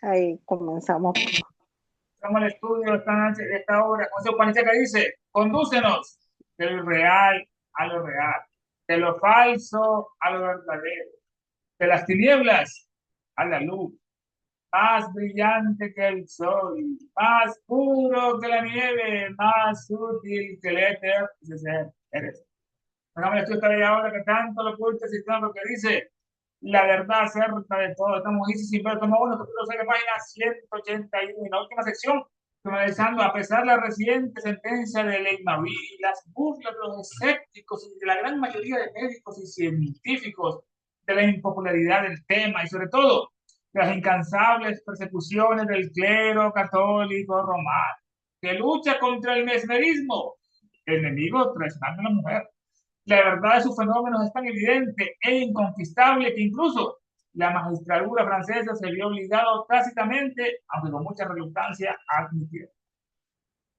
Ahí comenzamos. Estamos en el estudio esta hora. José Panicheca dice: condúcenos del real a lo real, de lo falso a lo verdadero, de las tinieblas a la luz, más brillante que el sol, más puro que la nieve, más útil que el éter. Dice, eres. Hagamos el estudio esta bella hora que tanto lo oculta el sistema porque dice la verdad acerca de todo. Estamos aquí sin ver, toma uno, capítulo 6, página 181, en la última sección, finalizando, a pesar de la reciente sentencia de Ley Marie y las burlas de los escépticos y de la gran mayoría de médicos y científicos de la impopularidad del tema y sobre todo de las incansables persecuciones del clero católico romano, que lucha contra el mesmerismo, enemigo tradicional de la mujer. La verdad de sus fenómenos es tan evidente e inconquistable que incluso la magistratura francesa se vio obligada tácitamente, aunque con mucha reluctancia, a admitir.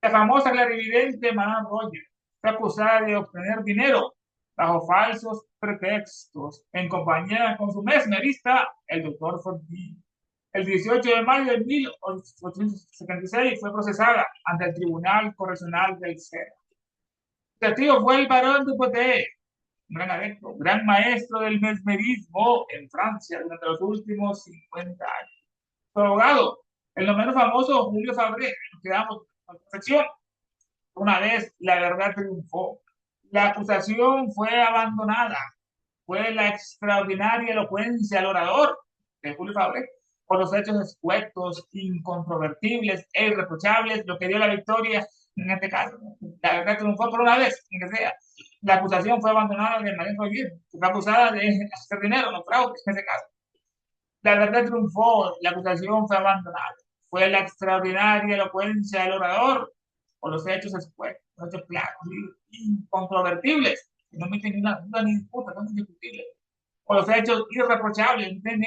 La famosa clarividente Madame Roger fue acusada de obtener dinero bajo falsos pretextos en compañía con su mesmerista, el doctor Forti. El 18 de mayo de 1876 fue procesada ante el Tribunal Correccional del Sena. El testigo fue el barón Dupotet, un gran adepto, gran maestro del mesmerismo en Francia durante los últimos 50 años. Su abogado, el no menos famoso Julio Fabré, nos quedamos con perfección. Una vez la verdad triunfó, la acusación fue abandonada, fue la extraordinaria elocuencia del orador de Julio Fabré, por los hechos escuetos, incontrovertibles e irreprochables, lo que dio la victoria en este caso. La verdad triunfó por una vez, en que sea. La acusación fue abandonada de María Roger, que fue acusada de hacer dinero, no fraude, en ese caso. La verdad triunfó, la acusación fue abandonada. Fue la extraordinaria elocuencia del orador o los hechos expuestos, los hechos claros, incontrovertibles, que no meten ni una duda ni disputa, son indiscutibles. O los hechos irreprochables, no tiene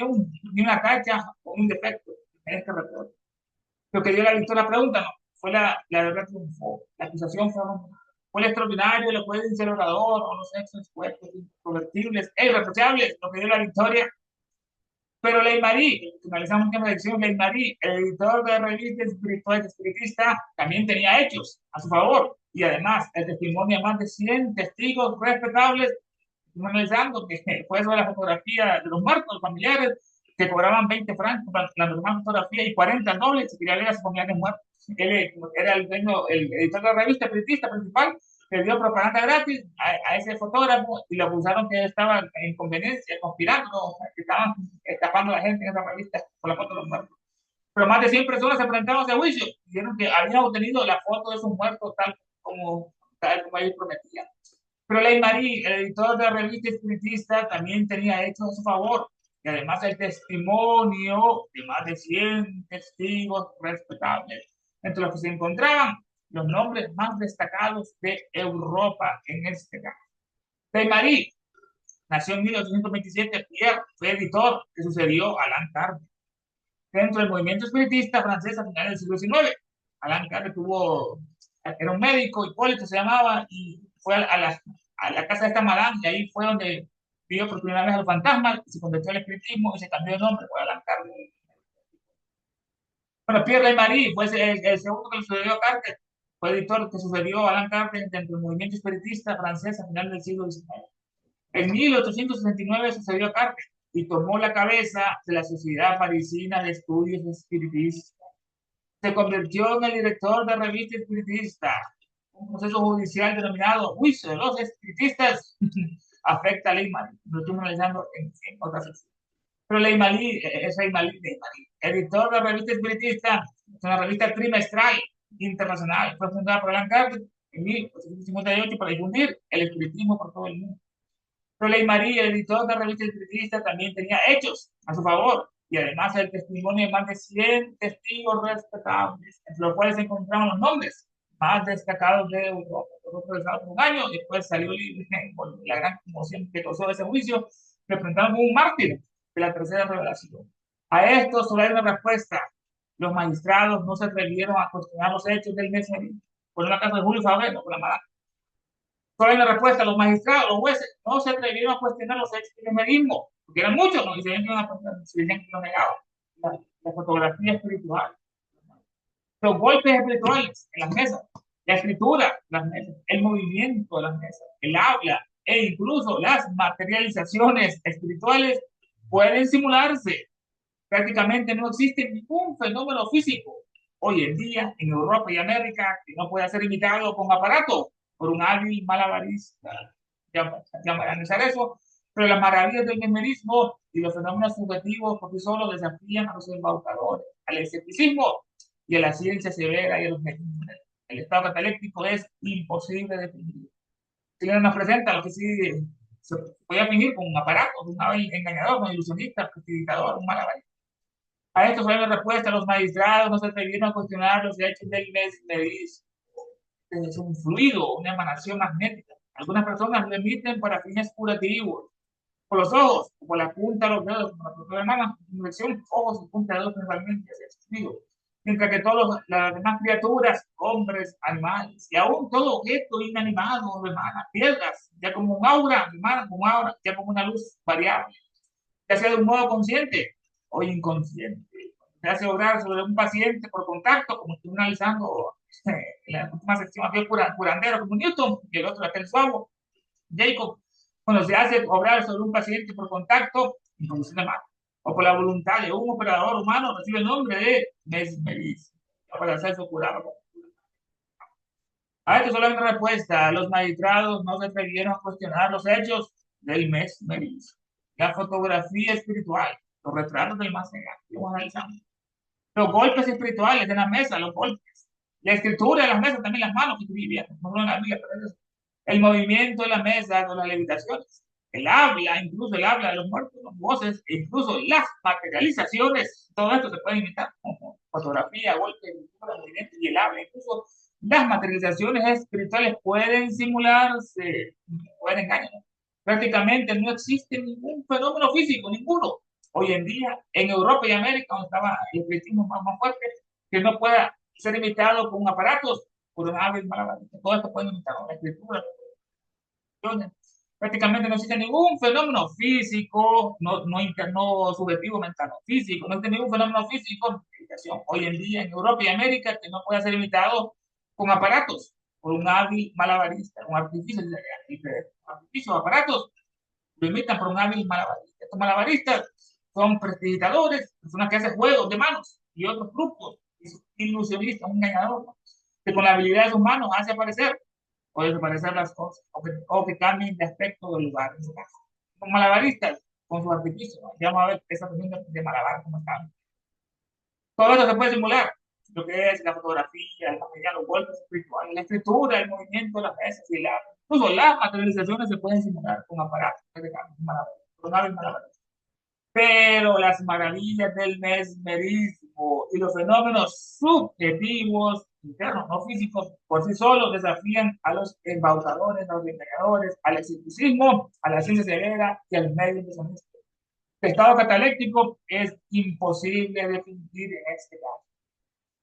ni una tacha o un defecto en este reporte. Lo que dio la victoria, pregunta, no, fue la verdad triunfó, la acusación fue abandonada. Fue el extraordinario, lo puede ser el orador o los hechos expuestos, incontrovertibles e irreprochables, lo que dio la victoria. Pero Ley Marie, finalizamos una elección, Ley Marie, el editor de revista espiritista, también tenía hechos a su favor. Y además, el testimonio de más de 100 testigos respetables, analizando que fue sobre la fotografía de los muertos, familiares, que cobraban 20 francos para la normal fotografía y 40 nobles si quería ver a sus familiares muertos. Él era el editor de la revista espiritista principal, le dio propaganda gratis a ese fotógrafo y lo acusaron que estaba en conveniencia, conspirando, ¿no? Que estaban estafando a la gente en esa revista con la foto de los muertos. Pero más de 100 personas se enfrentaron a ese juicio. Dijeron que habían obtenido la foto de sus muertos tal como ellos prometían. Pero Ley Marie, el editor de la revista espiritista, también tenía hechos a su favor. Y además el testimonio de más de 100 testigos respetables, entre los que se encontraban los nombres más destacados de Europa en este caso. Ley Marie nació en 1827, Pierre fue editor que sucedió a Alain Kardec. Dentro del movimiento espiritista francés a finales del siglo XIX, Alain Kardec era un médico, Hipólito se llamaba, y fue a la casa de esta madame, y ahí fue donde vio por primera vez a los fantasmas, se convirtió al espiritismo y se cambió de nombre, fue Alain Kardec. Bueno, Pierre Marie fue el segundo que le sucedió a Kardec, fue editor que sucedió a Alain Kardec dentro del movimiento espiritista francés a finales del siglo XIX. En 1869 sucedió a Kardec y tomó la cabeza de la Sociedad Parisina de Estudios Espiritistas. Se convirtió en el director de revista espiritista. Un proceso judicial denominado Juicio de los Espiritistas afecta a Ley Marie. Lo estoy analizando en otras secciones. Pero Ley Marie es Ley Marie, editor de revista espiritista, es una revista trimestral internacional. Fue fundada por Alan Kardec en 1858 para difundir el espiritismo por todo el mundo. Ley María, el editor de la revista espiritista, también tenía hechos a su favor y además el testimonio de más de 100 testigos respetables, entre los cuales se encontraban los nombres más destacados de Europa. Fue procesado por un año, después salió libre por la gran conmoción que causó ese juicio, le presentaron como un mártir de la tercera revelación. A esto solo hay una respuesta. Los magistrados no se atrevieron a cuestionar los hechos del mesmerismo. Por una caso de Julio Fabré, no por la mala. Solo hay una respuesta, los magistrados, los jueces, no se atrevieron a cuestionar los hechos del mecanismo, porque eran muchos, ¿no? Y se decían que lo negaban. la fotografía espiritual, los golpes espirituales en las mesas, la escritura, las mesas, el movimiento de las mesas, el habla e incluso las materializaciones espirituales pueden simularse. Prácticamente no existe ningún fenómeno físico hoy en día en Europa y América que no pueda ser imitado con aparato por un hábil malabarista. Ya voy a analizar eso, pero las maravillas del mesmerismo y los fenómenos subjetivos por sí solos desafían a los embaucadores, al escepticismo y a la ciencia severa y a los médicos. El estado cataléptico es imposible de definir. Si nos presenta lo que sí se puede definir con un aparato, un hábil engañador, un ilusionista, prestidigitador, un malabarista. A esto fue la respuesta. Los magistrados no se atrevieron a cuestionar los hechos del mesmerismo. Es un fluido, una emanación magnética. Algunas personas lo emiten para fines curativos, por los ojos, o por la punta de los dedos, como la propia hermana, dirección, ojos y punta de dedos principalmente, digo. Mientras que todas las demás criaturas, hombres, animales, y aún todo objeto inanimado, hermana, piedras, ya como un aura, hermana, como aura, ya como una luz variable, ya sea de un modo consciente o inconsciente. Se hace obrar sobre un paciente por contacto, como estoy analizando la última sección, aquí el curandero como Newton, y el otro aquel suavo, Jacob, cuando se hace obrar sobre un paciente por contacto, introducción de mano, o por la voluntad de un operador humano, recibe el nombre de mesmerismo, para hacerse curado. A esto solo hay una respuesta. Los magistrados no se atrevieron a cuestionar los hechos del mesmerismo. La fotografía espiritual, los retratos del más allá, lo analizamos. Los golpes espirituales de la mesa, los golpes. La escritura de las mesas, también las manos que escribían, no en la Biblia, pero eso. El movimiento de la mesa con las levitaciones. El habla, incluso el habla de los muertos, las voces, e incluso las materializaciones. Todo esto se puede imitar. Fotografía, golpe, escritura, movimiento y el habla. Incluso las materializaciones espirituales pueden simularse, pueden engañar. Prácticamente no existe ningún fenómeno físico, ninguno, hoy en día en Europa y América, donde estaba el espiritismo más fuerte, que no pueda ser imitado con aparatos por un hábil malabarista. Todo esto puede imitar la escritura. Prácticamente no existe ningún fenómeno físico, no subjetivo, mental, no físico, no existe ningún fenómeno físico hoy en día en Europa y América que no pueda ser imitado con aparatos por un hábil malabarista, un artificio, aparatos lo imitan por un hábil malabarista. Estos malabaristas son prestidigitadores, personas que hacen juegos de manos y otros grupos, ilusionistas, un engañador, ¿no? Que con la habilidad de sus manos hace aparecer o desaparecer las cosas, o que cambien de aspecto del lugar. En su caso, como malabaristas, con sus artificios, ¿no? Ya vamos a ver esa cuestión de malabar como está. Todo esto se puede simular, lo que es la fotografía, el material, los golpes espirituales, la escritura, el movimiento de las mesas y incluso las materializaciones se pueden simular con aparatos con malabaristas. Pero las maravillas del mesmerismo y los fenómenos subjetivos, internos, no físicos, por sí solos desafían a los embaucadores, a los engañadores, al escepticismo, a la ciencia severa y al medio deshonesto. El estado cataléctico es imposible de definir en este caso.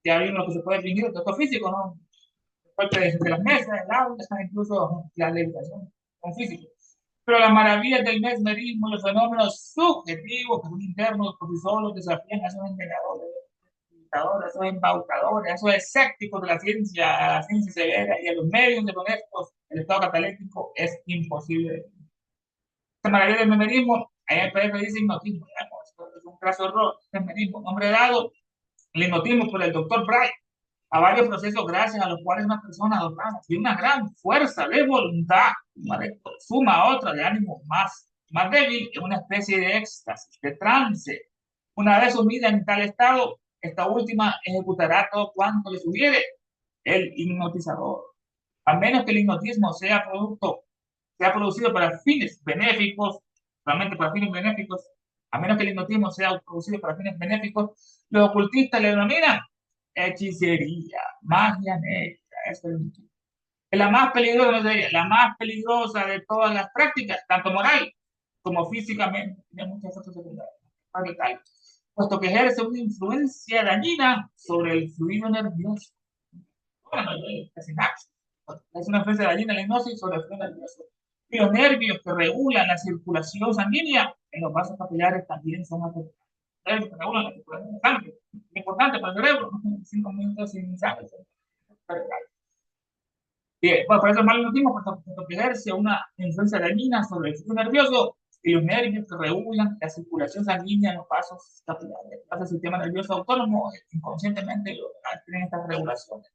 Ya vimos lo que se puede definir el estado físico, ¿no? El golpe de las mesas, el aula, incluso la levitación, con físico. Pero las maravillas del mesmerismo, los fenómenos subjetivos, que son internos, por sí solos, desafían a esos engañadores, a esos embaucadores, a esos escépticos de a la ciencia severa y a los medios deshonestos. El estado cataléctico es imposible de definir. Esta maravilla del mesmerismo, ahí el PDF dice hipnotismo, es un caso error, mesmerismo, nombre dado, el hipnotismo por el doctor Bright, a varios procesos gracias a los cuales una persona dotada de una gran fuerza de voluntad suma a otra de ánimo más débil en una especie de éxtasis, de trance. Una vez sumida en tal estado, esta última ejecutará todo cuanto le sugiere el hipnotizador. A menos que el hipnotismo sea producido para fines benéficos, realmente para fines benéficos, a menos que el hipnotismo sea producido para fines benéficos, los ocultistas le denominan hechicería, magia negra. Eso es la más peligrosa de todas las prácticas, tanto moral como físicamente. Tiene muchas efectos secundarios, puesto que ejerce una influencia dañina sobre el fluido nervioso. Bueno, es una influencia dañina la hipnosis sobre el fluido nervioso. Y los nervios que regulan la circulación sanguínea en los vasos capilares también son afectados. Regulan la circulación de sangre. Es importante para el cerebro, ¿no? 5 minutos sin sangre. Bien, pues por eso el malignotismo ejerce una influencia dañina sobre el sistema nervioso y los nervios que regulan la circulación sanguínea en los vasos capilares. El sistema nervioso autónomo inconscientemente tienen estas regulaciones.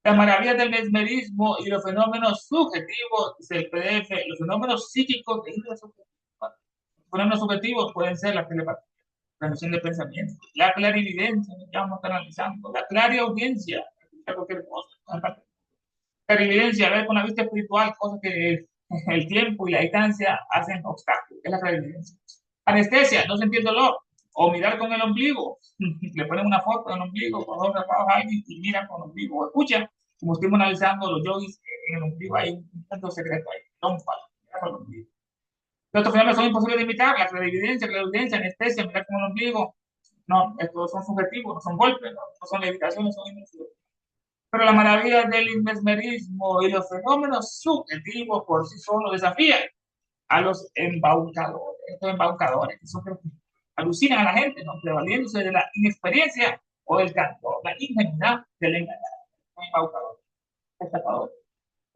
Las maravillas del mesmerismo y los fenómenos subjetivos del PDF, los fenómenos psíquicos de índole subjetiva. Los fenómenos subjetivos pueden ser la telepatía, la transmisión de pensamientos, la clarividencia, ya vamos a estar analizando, la clariaudiencia, cualquier cosa, clarividencia, ver con la vista espiritual, cosas que el tiempo y la distancia hacen obstáculos, es la clarividencia. Anestesia, no sentir dolor, o mirar con el ombligo, le ponen una foto del ombligo, con dos rapados a alguien y miran con el ombligo, o escucha, como estuvimos analizando los yogis en el ombligo, hay un punto secreto ahí, tómpalo, mira con el ombligo. Los otros fenómenos son imposibles de imitar, la clarividencia, anestesia, mirar con el ombligo, no, estos son subjetivos, no son golpes, no son levitaciones, son inmersiones. Pero la maravilla del mesmerismo y los fenómenos subjetivos por sí solos desafían a los embaucadores, estos embaucadores que son que alucinan a la gente, ¿no? Prevaliéndose de la inexperiencia o del canto, la ingenuidad del engañador, embaucador, estafador.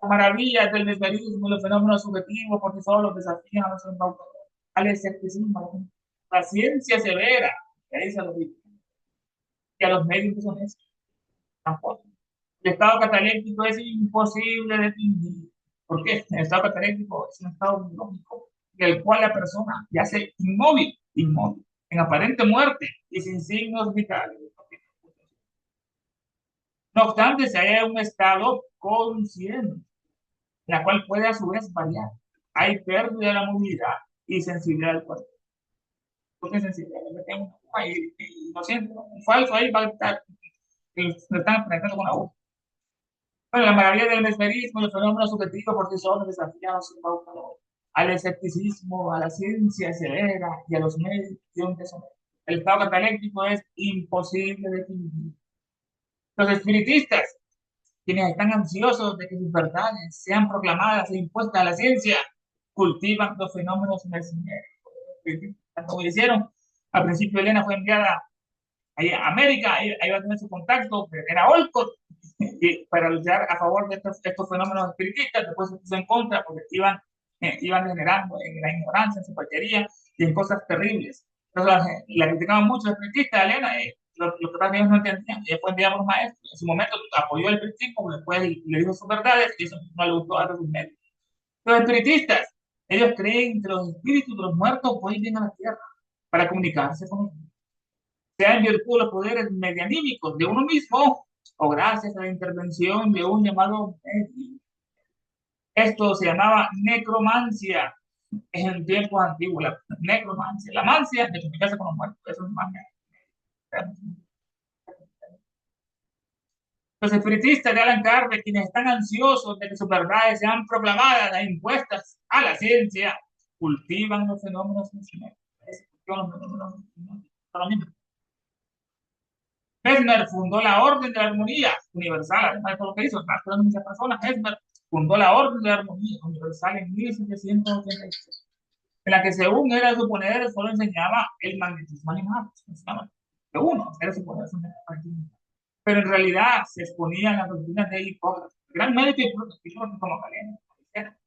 La maravilla del mesmerismo y los fenómenos subjetivos por sí solos desafían a los embaucadores, al escepticismo, la ciencia severa, que ahí se lo digo, y a los medios que son esos, tampoco. El estado cataléptico es imposible de definir. ¿Por qué? El estado cataléptico es un estado biológico en el cual la persona yace inmóvil, en aparente muerte y sin signos vitales. No obstante, se halla un estado consciente, en la cual puede a su vez variar. Hay pérdida de la movilidad y sensibilidad del cuerpo. ¿Por qué sensibilidad? Y lo siento, ¿no? Un falso ahí va a estar, que lo están penetrando con la voz. Bueno, la maravilla del mesmerismo y los fenómenos subjetivos por sí solos desafiados al escepticismo, a la ciencia severa y a los medios que son. El estado cataléptico es imposible de definir. Los espiritistas, quienes están ansiosos de que sus verdades sean proclamadas e impuestas a la ciencia, cultivan los fenómenos mesméricos. Como hicieron, al principio Elena fue enviada ahí a América, ahí va a tener su contacto, era Olcott, y para luchar a favor de estos fenómenos espiritistas, después se puso en contra porque iban generando en la ignorancia, en su pachería y en cosas terribles. Entonces, la criticaban mucho los espiritistas, Elena, lo que pasa es que ellos no entendían, y después enviaba a los maestros, en su momento apoyó el espiritismo, después le dijo sus verdades y eso no le gustó a sus medios. Los espiritistas, ellos creen que los espíritus de los muertos vuelven a la tierra para comunicarse con ellos, sea en virtud de los poderes medianímicos de uno mismo o gracias a la intervención de un llamado médium. Esto se llamaba necromancia en tiempos antiguos, la necromancia. La mancia de comunicarse con los muertos, eso es magia. Los espiritistas de Alan Kardec, quienes están ansiosos de que sus verdades sean proclamadas e impuestas a la ciencia, cultivan los fenómenos mencionados. Mesmer fundó la Orden de la Armonía Universal, además de todo lo que hizo, más de muchas personas. Mesmer fundó la Orden de la Armonía Universal en 1786, en la que según era suponer solo enseñaba el magnetismo animal, de uno, era suponer pero en realidad se exponían las doctrinas de Hipócrates, el gran médico y como Galeno,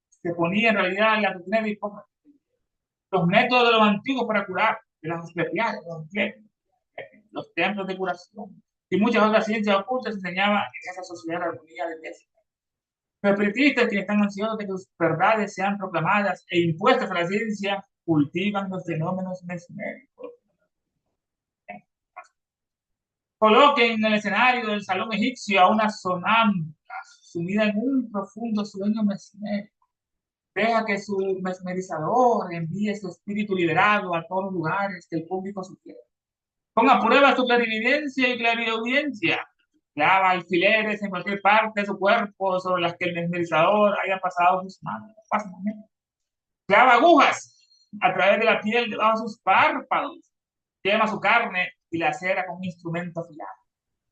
se ponía en realidad las doctrinas de Hipócrates, los métodos de los antiguos para curar, de las especiales, los templos de curación y muchas otras ciencias ocultas se enseñaban en esa sociedad de armonía de Tesla. Los espiritistas, que están ansiosos de que sus verdades sean proclamadas e impuestas a la ciencia, cultivan los fenómenos mesméricos. Coloquen en el escenario del salón egipcio a una sonámbula sumida en un profundo sueño mesmérico. Deja que su mesmerizador envíe su espíritu liberado a todos los lugares que el público sugiere. Ponga a prueba su clarividencia y clariaudiencia. Clava alfileres en cualquier parte de su cuerpo sobre las que el mesmerizador haya pasado sus manos. Clava agujas a través de la piel debajo de sus párpados. Quema su carne y la acera con un instrumento afilado.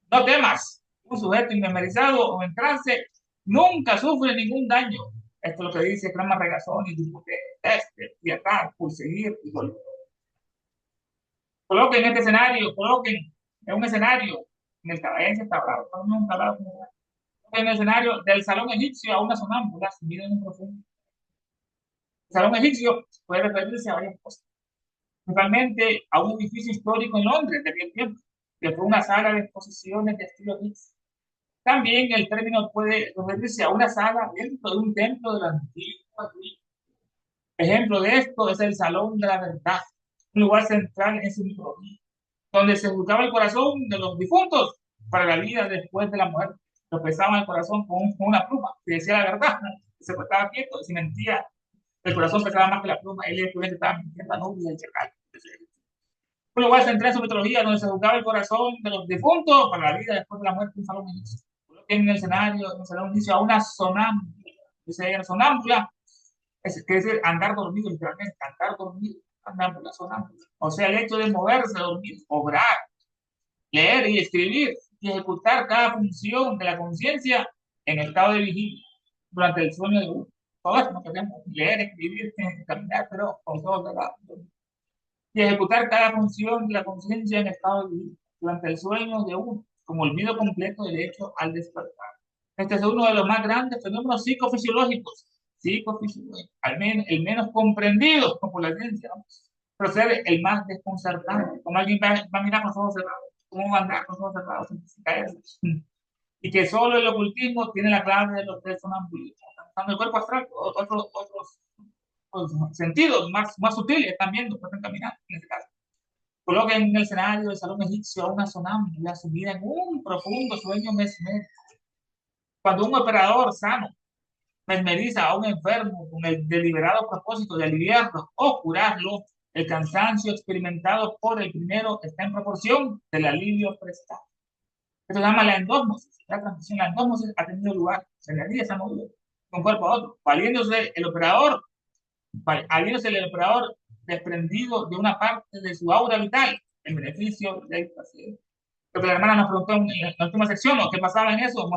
No temas, un sujeto inmemorizado o en trance nunca sufre ningún daño. Esto es lo que dice Crama Regazzoni, Teste, Pietà, Pulseguir y Golpe. Coloquen este escenario, coloquen en un escenario, en el caballo está bravo, no un tablado, en el escenario del salón egipcio a una sonámbula sumida en un profundo. El salón egipcio puede referirse a varias cosas, principalmente a un edificio histórico en Londres de aquel tiempo, que fue una sala de exposiciones de estilo egipcio. También el término puede referirse a una sala dentro de un templo de la antigua Grecia. Ejemplo de esto es el Salón de la Verdad, un lugar central en su mitología, donde se juzgaba el corazón de los difuntos para la vida después de la muerte. Lo pesaban el corazón con una pluma, que decía la verdad, se estaba quieto, si mentía, el corazón pesaba más que la pluma, él evidentemente estaba mintiendo a Nubia y el chacal. Un lugar central en su mitología donde se juzgaba el corazón de los difuntos para la vida después de la muerte, un salón inicio. En el escenario, en el salón inicio a una sonámbula. Dice ella, sonámbula, que es andar dormido, literalmente, andar dormido, sonámbula, sonámbula. O sea, el hecho de moverse, dormir, obrar, leer y escribir y ejecutar cada función de la conciencia en estado de vigilia durante el sueño de uno. Todo eso no queremos leer, escribir, caminar, pero con todo el lado. Y ejecutar cada función de la conciencia en estado de vigilia durante el sueño de uno, como olvido completo del hecho al despertar. Este es uno de los más grandes fenómenos psicofisiológicos, el menos comprendido por la ciencia, ¿no? Pero ser el más desconcertante, como alguien va a mirar con los ojos cerrados, cómo va a andar con los ojos cerrados sin caerse. Y que solo el ocultismo tiene la clave de los del sonambulismo. Cuando el cuerpo astral, otros sentidos más sutiles están viendo, pueden caminar en este caso. Coloquen en el escenario del salón egipcio a una sonámbula sumida en un profundo sueño mesmérico. Cuando un operador sano mesmeriza a un enfermo con el deliberado propósito de aliviarlo o curarlo, el cansancio experimentado por el primero está en proporción del alivio prestado. Esto se llama la endósmosis. La transición, la endósmosis ha tenido lugar, se le se ha movido de un cuerpo a otro, valiéndose el operador desprendido de una parte de su aura vital en beneficio del paciente. Lo que la hermana nos preguntó en la última sección, ¿no? ¿Qué pasaba en eso?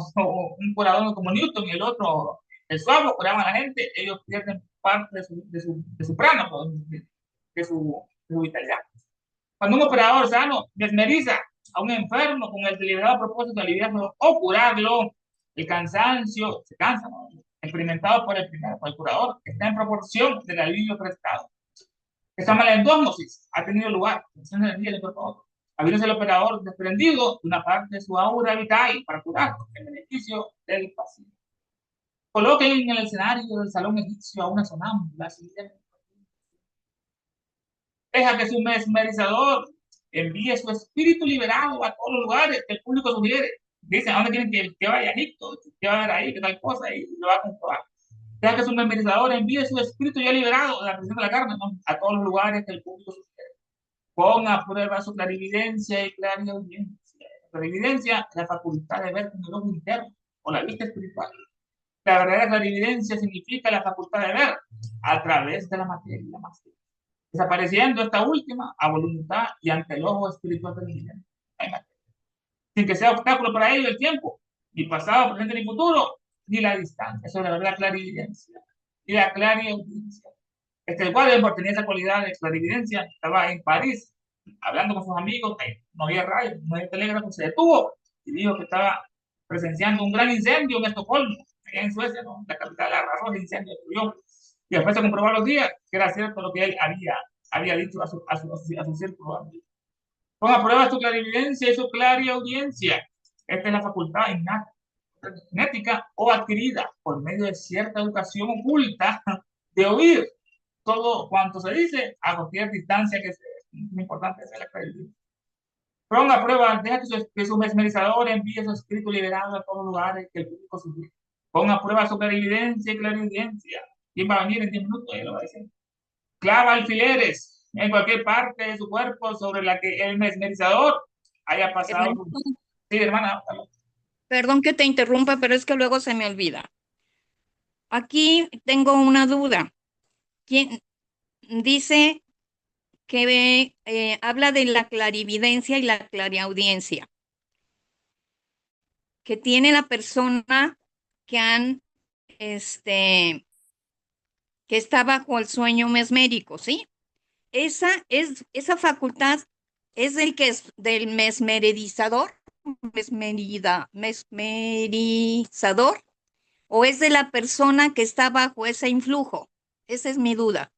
Un curador como Newton y el otro, el suave, curaban a la gente, ellos pierden parte de su prana, de su vitalidad. Cuando un operador sano mesmeriza a un enfermo con el deliberado propósito de aliviarlo o curarlo, el cansancio, se cansa, ¿no? Experimentado por el curador, está en proporción del alivio prestado. Esta mala endósmosis ha tenido lugar, en el día del cuerpo, habiéndose el operador desprendido de una parte de su aura vital para curarlo, en beneficio del paciente. Coloquen en el escenario del salón egipcio a una sonámbula, deja que su mesmerizador envíe su espíritu liberado a todos los lugares que el público sugiere. Dicen, ¿a dónde quieren que vaya Nicto? ¿Qué va a ver ahí? ¿Qué tal cosa? Y lo va a comprobar. Deja que su mesmerizador envíe su espíritu ya liberado de la presión de la carne, ¿no? A todos los lugares que el público sugiere. Pon a prueba su clarividencia y clariaudiencia. La clarividencia es la facultad de ver con el ojo interno o la vista espiritual. La verdadera clarividencia significa la facultad de ver a través de la materia más desapareciendo esta última a voluntad y ante el ojo espiritual del vidente, sin que sea obstáculo para ello el tiempo, ni pasado, presente, ni futuro, ni la distancia. Eso es la verdadera clarividencia y la clariaudiencia. El cual tenía esa cualidad de clarividencia, estaba en París hablando con sus amigos, no había radio, no había telégrafo, se detuvo y dijo que estaba presenciando un gran incendio en Estocolmo, allá en Suecia, ¿no? La capital, la razón del incendio destruyó. Y después se comprobó a los días que era cierto lo que él había dicho a su círculo. Ponga a prueba su clarividencia y su clariaudiencia. Esta es la facultad innata, genética o adquirida por medio de cierta educación oculta de oír todo cuanto se dice a cualquier distancia que sea. Es muy importante hacer la credibilidad. Ponga a prueba, deja que su mesmerizador envíe su espíritu liberado a todos los lugares que el público sugiere. Ponga a prueba su clarividencia y clarividencia. ¿Quién va a venir en 10 minutos? Él lo va a decir. Clava alfileres en cualquier parte de su cuerpo sobre la que el mesmerizador haya pasado. Ernesto, Sí, hermana. perdón que te interrumpa, pero es que luego se me olvida. Aquí tengo una duda. ¿Quién dice que habla de la clarividencia y la clariaudiencia que tiene la persona que este, que está bajo el sueño mesmérico, ¿sí? Esa facultad ¿Es del que es del mesmerizador? Mesmerizador, o es de la persona que está bajo ese influjo? Esa es mi duda.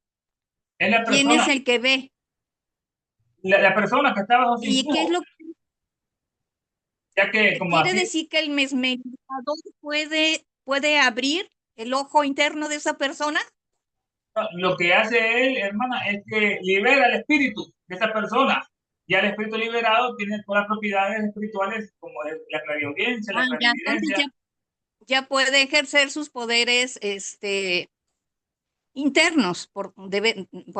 Es la ¿Quién es persona, el que ve? la persona que está bajo su ¿Y qué es influjo, lo ya que que como quiere así, decir? ¿Que el mesmerizador puede abrir el ojo interno de esa persona? lo que hace él, hermana, es que libera el espíritu de esa persona. Ya el espíritu liberado tiene todas las propiedades espirituales como la clariaudiencia, Ah, la ya, entonces clarividencia. ya puede ejercer sus poderes internos, por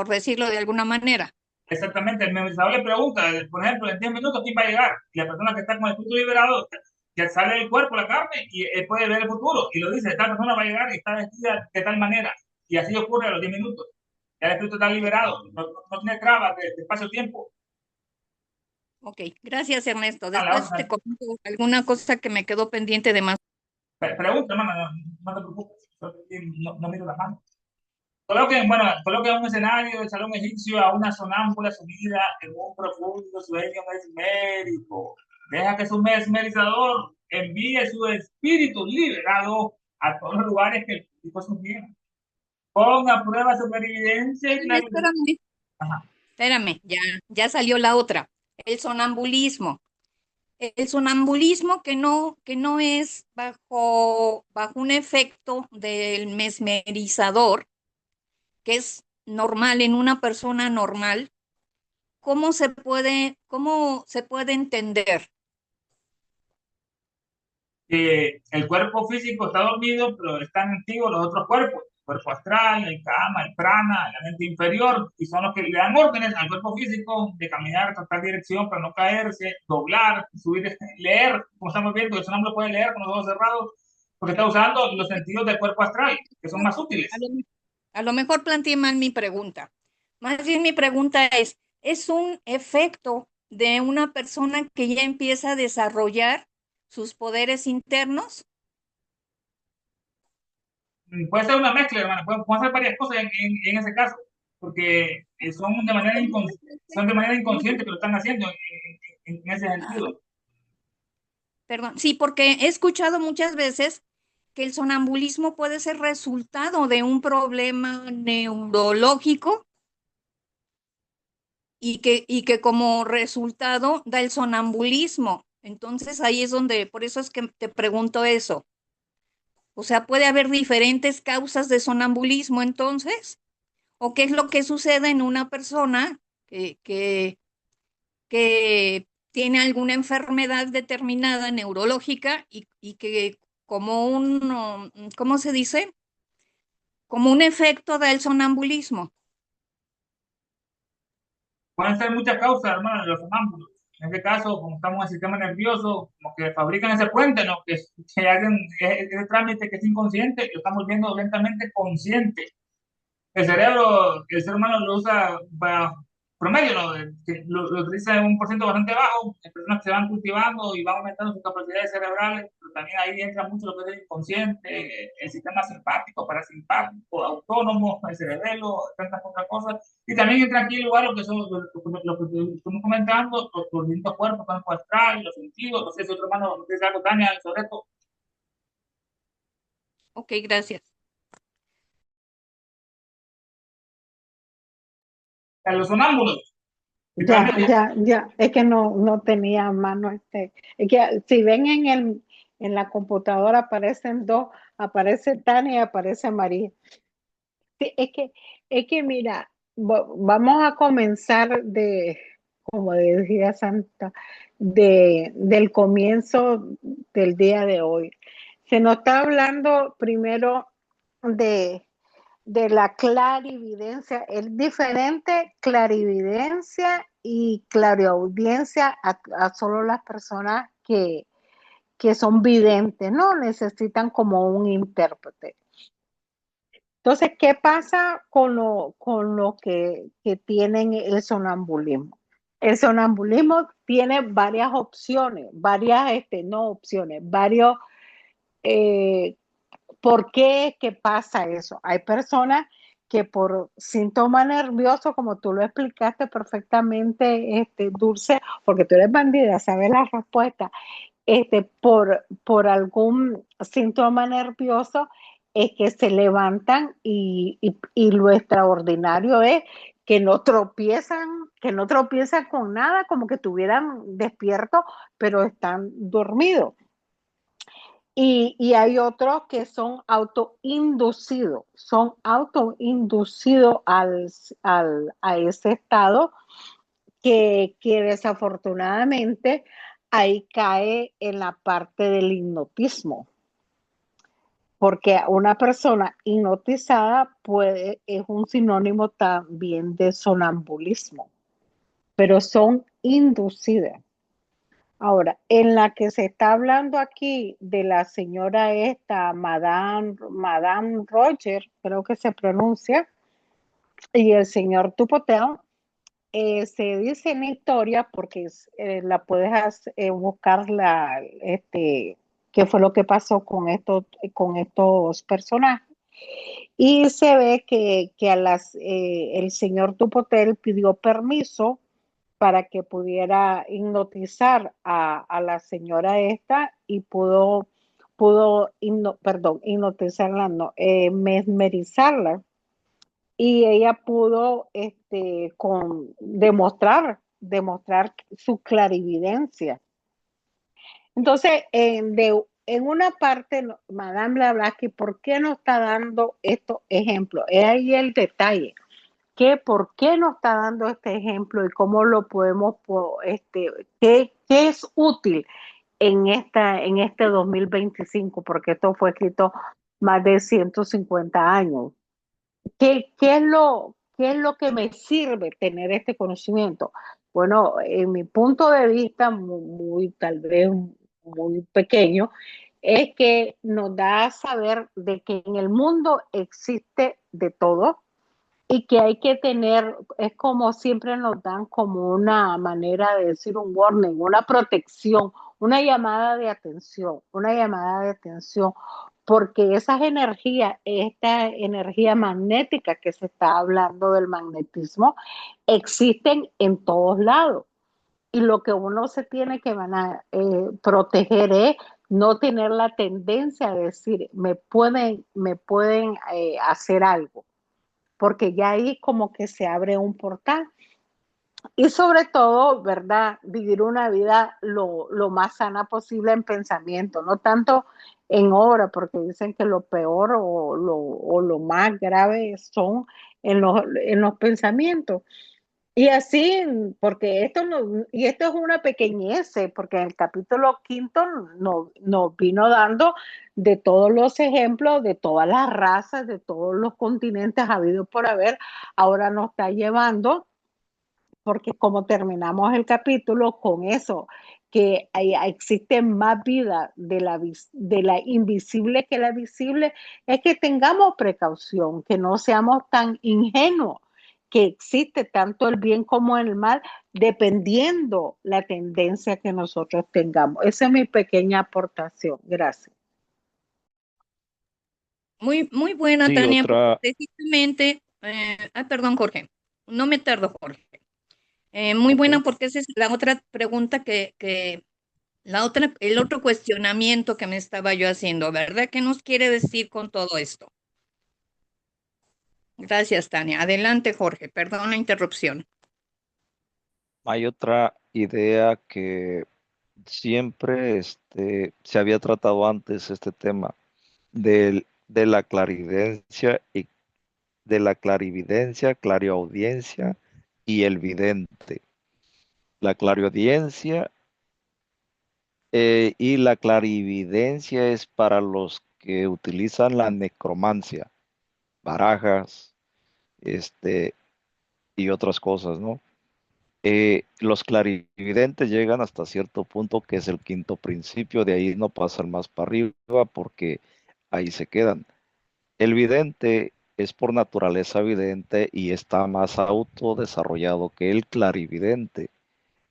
decirlo de alguna manera. Exactamente, el memorizador le pregunta, por ejemplo, en 10 minutos, ¿quién va a llegar? Y la persona que está con el espíritu liberado, ya sale del cuerpo, la carne, y él puede ver el futuro. Y lo dice, esta persona va a llegar y está vestida de tal manera. Y así ocurre a los 10 minutos. Ya el espíritu está liberado, no tiene trabas de espacio-tiempo. Ok, gracias Ernesto. A la Después te orden. comento alguna cosa que me quedó pendiente de más. Pregunta, hermano, no te preocupes, no miro la mano. Coloquen, bueno, coloquen un escenario del salón egipcio a una sonámbula sumida en un profundo sueño mesmérico. Deja que su mesmerizador envíe su espíritu liberado a todos los lugares que el tipo sugiera. Ponga a prueba su clarividencia y clarividencia. Espérame, espérame, ya salió la otra. El sonambulismo. El sonambulismo que no es bajo un efecto del mesmerizador, que es normal en una persona normal. ¿Cómo se puede entender? Que el cuerpo físico está dormido, pero están activos los otros cuerpos, el cuerpo astral, el kama, el prana, la mente inferior, y son los que le dan órdenes al cuerpo físico de caminar en tal dirección para no caerse, doblar, subir, leer, como estamos viendo, eso no lo puede leer con los ojos cerrados, porque está usando los sentidos del cuerpo astral, que son más A útiles. lo, a lo mejor planteé mal mi pregunta. Más bien mi pregunta ¿es un efecto de una persona que ya empieza a desarrollar sus poderes internos? Puede ser una mezcla, hermano, pueden ser varias cosas en ese caso, porque son de manera inconsciente que lo están haciendo en ese Ah, sentido. perdón, sí, porque he escuchado muchas veces que el sonambulismo puede ser resultado de un problema neurológico y que como resultado da el sonambulismo. Entonces ahí es donde, por eso es que te pregunto eso. O sea, puede haber diferentes causas de sonambulismo entonces, o qué es lo que sucede en una persona que tiene alguna enfermedad determinada neurológica y que como ¿cómo se dice? Como un efecto del sonambulismo. Pueden ser muchas causas, hermano, de los sonámbulos. En este caso, como estamos en el sistema nervioso, como que fabrican ese puente, ¿no? Que hacen ese trámite que es inconsciente, lo estamos viendo lentamente consciente. El cerebro, el ser humano lo usa para promedio, ¿no? Lo utiliza en un porcentaje bastante bajo, en personas que se van cultivando y van aumentando sus capacidades cerebrales, pero también ahí entra mucho lo que es el inconsciente, el sistema simpático, parasimpático, autónomo, el cerebelo, tantas otras cosas. Y también entra aquí en lugar lo que son lo que estamos comentando, los distintos cuerpos, cuerpo astral, los sentidos, no sé si otro hermano, no sé si algo, Tania, sobre esto, Ok, gracias. los sonámbulos. Ya, Literalmente, ya, ya, es que no tenía a mano es que si ven en la computadora aparecen dos, aparece Tania y aparece María. Sí, es que mira, vamos a comenzar como decía Santa, del comienzo del día de hoy. Se nos está hablando primero de la clarividencia. Es diferente clarividencia y clariaudiencia a solo las personas que son videntes, ¿no? Necesitan como un intérprete. Entonces, ¿qué pasa con lo que tienen el sonambulismo? El sonambulismo tiene varias opciones, no opciones, ¿por qué es que pasa eso? Hay personas que por síntoma nervioso, como tú lo explicaste perfectamente, Dulce, porque tú eres bandida, sabes la respuesta, por algún síntoma nervioso, es que se levantan y lo extraordinario es que no tropiezan con nada, como que estuvieran despiertos, pero están dormidos. Y hay otros que son autoinducidos a ese estado que desafortunadamente ahí cae en la parte del hipnotismo, porque una persona hipnotizada es un sinónimo también de sonambulismo, pero son inducidas. Ahora, en la que se está hablando aquí de la señora esta, Madame Roger, creo que se pronuncia, y el señor Tupotel, se dice en historia, porque la puedes buscar qué fue lo que pasó con estos personajes. Y se ve que el señor Tupotel pidió permiso para que pudiera hipnotizar a la señora esta y hipnotizarla, no, mesmerizarla, y ella pudo demostrar su clarividencia. Entonces, en una parte, Madame Blavatsky, ¿por qué no está dando estos ejemplos? Es ahí el detalle. ¿Por qué nos está dando este ejemplo y cómo lo podemos, qué es útil en este 2025? Porque esto fue escrito más de 150 años. ¿Qué es lo que me sirve tener este conocimiento? Bueno, en mi punto de vista, tal vez muy pequeño, es que nos da a saber de que en el mundo existe de todo y que hay que tener, es como siempre nos dan como una manera de decir un warning, una protección, una llamada de atención, porque esas energías, esta energía magnética que se está hablando del magnetismo, existen en todos lados. Y lo que uno se tiene que proteger es no tener la tendencia a decir, me pueden hacer algo, porque ya ahí como que se abre un portal. Y sobre todo, ¿verdad? Vivir una vida lo más sana posible en pensamiento, no tanto en obra, porque dicen que lo peor o lo más grave son en los pensamientos. Y así, porque esto es una pequeñez, porque en el capítulo quinto nos vino dando de todos los ejemplos, de todas las razas, de todos los continentes habidos por haber, ahora nos está llevando, porque como terminamos el capítulo con eso, que existe más vida de la invisible que la visible, es que tengamos precaución, que no seamos tan ingenuos, que existe tanto el bien como el mal, dependiendo la tendencia que nosotros tengamos. Esa es mi pequeña aportación. Gracias. Muy, muy buena, Sí, Tania, porque otra, precisamente, perdón, Jorge, no me tardo, Jorge. Muy ok. buena porque esa es la otra pregunta el otro cuestionamiento que me estaba yo haciendo, ¿verdad? ¿Qué nos quiere decir con todo esto? Gracias, Tania. Adelante, Jorge. Perdón la interrupción. Hay otra idea que siempre se había tratado antes este tema de la clarividencia y de la clarividencia, clariaudiencia y el vidente. La clariaudiencia y la clarividencia es para los que utilizan la necromancia, barajas, este, y otras cosas, ¿no? Los clarividentes llegan hasta cierto punto, que es el quinto principio, de ahí no pasan más para arriba porque ahí se quedan. El vidente es por naturaleza vidente y está más autodesarrollado que el clarividente.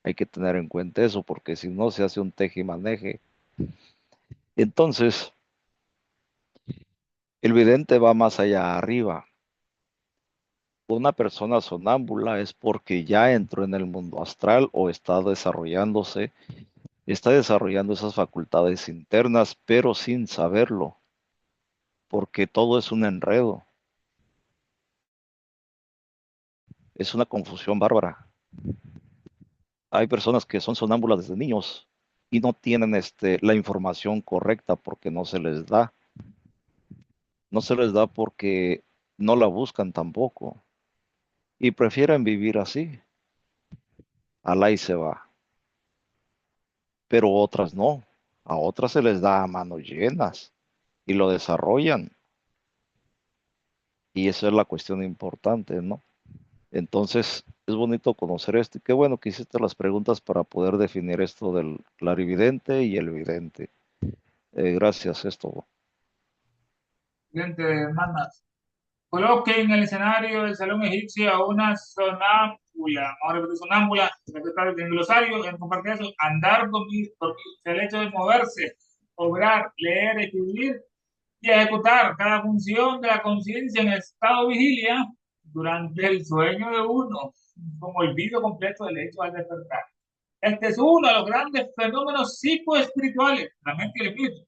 Hay que tener en cuenta eso porque si no se hace un tejimaneje. Entonces, el vidente va más allá arriba. una persona sonámbula es porque ya entró en el mundo astral o está desarrollando esas facultades internas, pero sin saberlo, porque todo es un enredo, es una confusión bárbara. Hay personas que son sonámbulas desde niños y no tienen la información correcta porque no se les da. No se les da porque no la buscan tampoco y prefieren vivir así. Alá y se va. Pero otras no. A otras se les da a manos llenas y lo desarrollan. Y esa es la cuestión importante, ¿no? Entonces, es bonito conocer esto y qué bueno que hiciste las preguntas para poder definir esto del clarividente y el vidente. Gracias, es todo. Siguiente, hermanas. Coloque en el escenario del salón egipcio a una sonámbula. Ahora repetir sonámbula, en el glosario, en compartir eso, andar, dormir, el hecho de moverse, obrar, leer, escribir y ejecutar cada función de la conciencia en estado de vigilia durante el sueño de uno, como olvido completo del hecho al despertar. Este es uno de los grandes fenómenos psicoespirituales, la mente y el espíritu.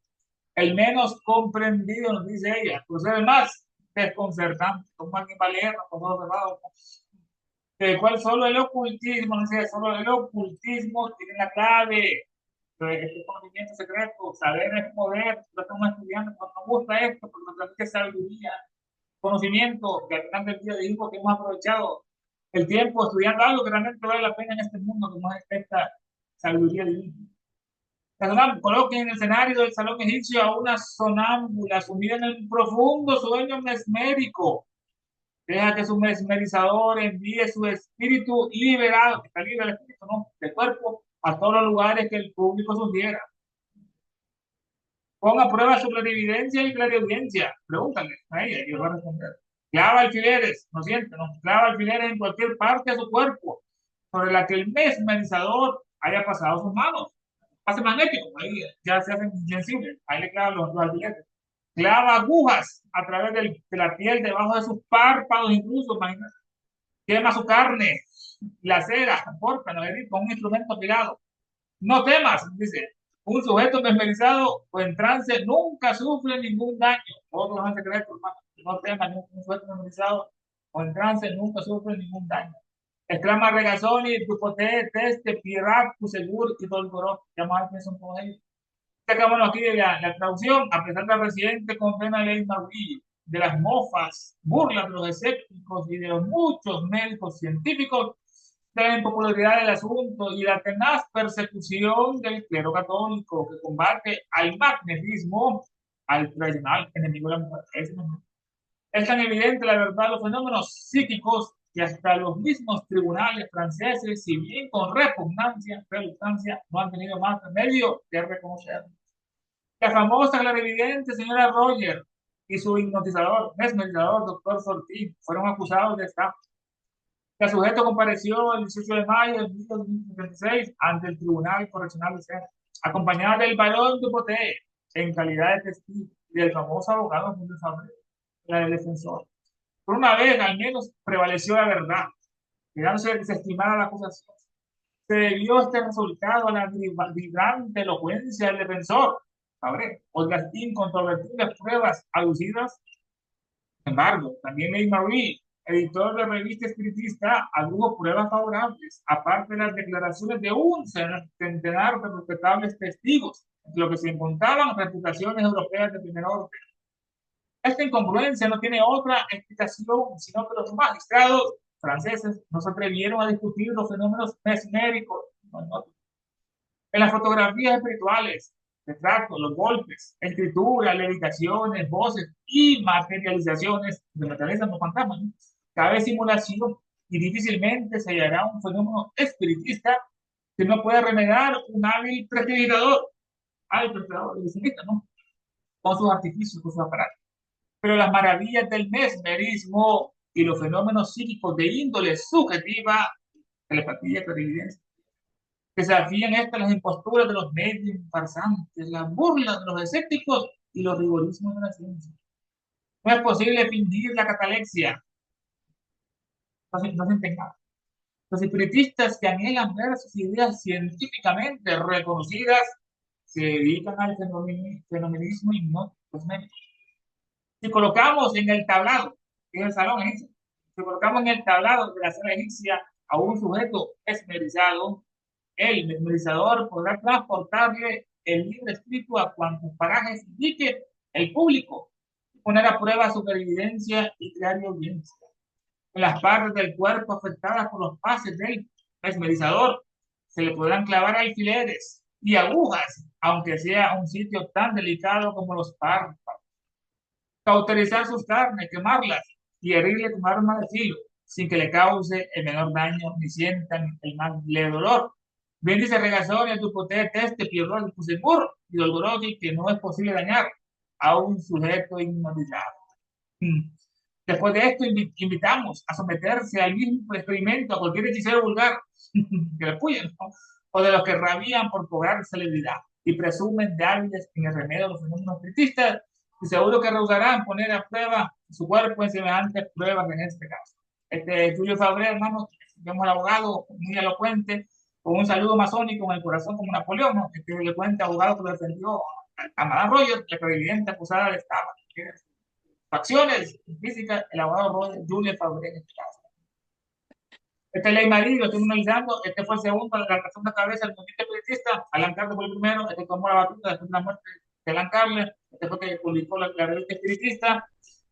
El menos comprendido, nos dice ella, por ser el más desconcertante, como alguien va a leer, con todo cerrado, del cual solo el ocultismo, no sé, solo el ocultismo tiene la clave. Este conocimiento secreto, saber es poder, lo estamos estudiando, nos gusta esto, porque nos transmite sabiduría, conocimiento, que al final del día dijimos que hemos aprovechado el tiempo estudiando algo que realmente vale la pena en este mundo, como es esta sabiduría divina. Coloquen en el escenario del salón egipcio a una sonámbula sumida en un profundo sueño mesmérico. Deja que su mesmerizador envíe su espíritu liberado, que está libre el espíritu, ¿no? De cuerpo, a todos los lugares que el público sugiera. Ponga a prueba su clarividencia y clariaudiencia. Pregúntale a ella y os va a responder. Clava alfileres, no siente, no. Clava alfileres en cualquier parte de su cuerpo sobre la que el mesmerizador haya pasado sus manos. Pase magnético, ahí ya se hacen sensibles. Ahí le clavan los alfileres. Clava agujas a través de la piel, debajo de sus párpados, incluso, imagínate. Quema su carne, la cera, corta, no con un instrumento afilado. No temas, dice. Un sujeto mesmerizado o en trance nunca sufre ningún daño. Otros en secreto, hermano. No temas, un sujeto mesmerizado o en trance nunca sufre ningún daño. Exclama Regazzoni, Dupoté, Teste, Pirac, Segur y Dolgoró. Llamar que son todos ellos. Sacámonos aquí de la traducción, a pesar de la reciente condena de ley Maruí, de las mofas, burlas de los escépticos y de los muchos médicos científicos, de la impopularidad del asunto y la tenaz persecución del clero católico que combate al magnetismo, al tradicional enemigo de la mujer. Es tan evidente la verdad de los fenómenos psíquicos que hasta los mismos tribunales franceses, si bien con reluctancia, no han tenido más remedio que reconocerlo. La famosa clarividente señora Roger y su hipnotizador, mesmerizador, doctor Sortín, fueron acusados de estafa. El sujeto compareció el 18 de mayo de 1976 ante el Tribunal Correccional de Sena, acompañada del barón Dupoté en calidad de testigo y del famoso abogado Julio Fabre, la del defensor. Por una vez, al menos, prevaleció la verdad, quedándose desestimada la acusación. Se debió este resultado a la vibrante elocuencia del defensor, Fabre, o las incontrovertibles pruebas aducidas. Sin embargo, también Ley Marie, editor de revista espiritista, adujo pruebas favorables, aparte de las declaraciones de un centenar de respetables testigos, entre los que se encontraban reputaciones europeas de primer orden. Esta incongruencia no tiene otra explicación, sino que los magistrados franceses no se atrevieron a discutir los fenómenos mesméricos. En las fotografías espirituales, retratos, los golpes, escrituras, levitaciones, voces y materializaciones de naturaleza no fantasmas, ¿no? Cabe simulación y difícilmente se hallará un fenómeno espiritista que no pueda remediar un hábil prestidigitador, ¿no? Con sus artificios, con sus aparatos. Pero las maravillas del mesmerismo y los fenómenos psíquicos de índole subjetiva, telepatía, clarividencia, desafían estas las imposturas de los medios farsantes, las burlas de los escépticos y los rigorismos de la ciencia. No es posible fingir la catalepsia, no sienten nada. Los espiritistas que anhelan ver sus ideas científicamente reconocidas se dedican al fenomenismo hipnótico. Si colocamos en el tablado, que es el salón egipcio, si colocamos en el tablado de la sala egipcia a un sujeto esmerizado, el mesmerizador podrá transportarle el libre espíritu a cuantos parajes indique el público, poner a prueba su clarividencia y crear audiencia. En las partes del cuerpo afectadas por los pases del mesmerizador se le podrán clavar alfileres y agujas, aunque sea un sitio tan delicado como los párpados. Cauterizar sus carnes, quemarlas y herirle con arma de filo, sin que le cause el menor daño ni sientan el más leve dolor. Bien dice Regazzoni, tu potere teste, pierrot de Pusebur y Dolgorosi, que no es posible dañar a un sujeto hipnotizado. Después de esto, invitamos a someterse al mismo experimento a cualquier hechicero vulgar que le apoyen, ¿no? O de los que rabían por cobrar celebridad y presumen de hábiles en el remedio de los fenómenos espiritistas, y seguro que rehusarán poner a prueba su cuerpo en semejantes pruebas en este caso. Julio Fabré, hermano, vemos al abogado muy elocuente, con un saludo masónico en el corazón como Napoleón, ¿no? Elocuente abogado que lo defendió a Madame Roger, la clarividente acusada de estafa. Facciones físicas, el abogado Julio Fabré en este caso. Ley Marie, lo estoy analizando, fue el segundo, la segunda cabeza del movimiento espiritista, Alan Carter fue el primero, tomó la batuta después de la muerte de Alan Carter, fue que publicó la revista espiritista,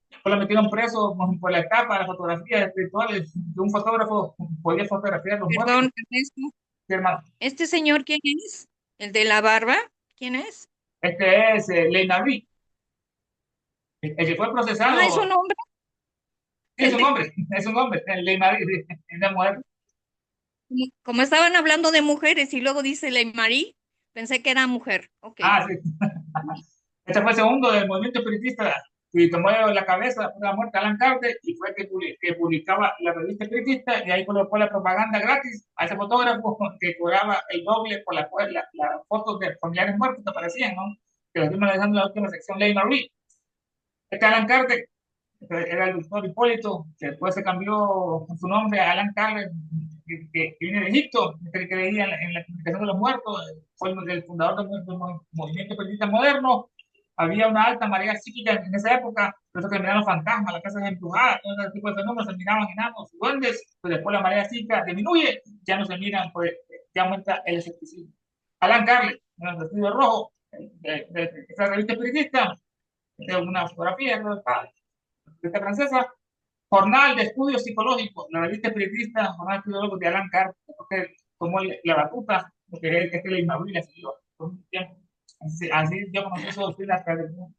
después la metieron preso por la etapa de las fotografías espirituales, que un fotógrafo podía fotografiar los muertos. Perdón, Ernesto. ¿Este señor quién es? ¿El de la barba? ¿Quién es? Es Ley Marie, el que fue procesado. Ah, ¿es un hombre? Sí, es un hombre, Ley Marie, es una mujer. Como estaban hablando de mujeres y luego dice Ley Marie, pensé que era mujer. Okay. Ah, sí. Este fue el segundo del movimiento espiritista y tomó la cabeza de la muerte de Alan Carter y fue que publicaba la revista espiritista y ahí colocó la propaganda gratis a ese fotógrafo que cobraba el doble por las fotos de familiares muertos que aparecían, ¿no? Que lo estuvimos dejando en la última sección, Ley Marie. Alan Carter era el doctor Hipólito, que después se cambió su nombre a Alan Carter, que viene de Egipto, que creía en la comunicación de los muertos, fue el fundador del movimiento espiritista moderno. Había una alta marea psíquica en esa época, por eso que miraban los fantasmas, las casas embrujadas, todo ese tipo de fenómenos, se miraban enanos, duendes, pues después la marea psíquica disminuye, ya no se miran, pues ya aumenta el escepticismo. Alan Carter, en el vestido rojo, de esa revista espiritista, de una fotografía de esta francesa, Jornal de Estudios Psicológicos, la revista espiritista, Jornal de Estudios Psicológicos de Alan Carter, porque tomó la batuta, porque es que la inmaduridad siguió por un tiempo. Así yo conocí eso de del mundo.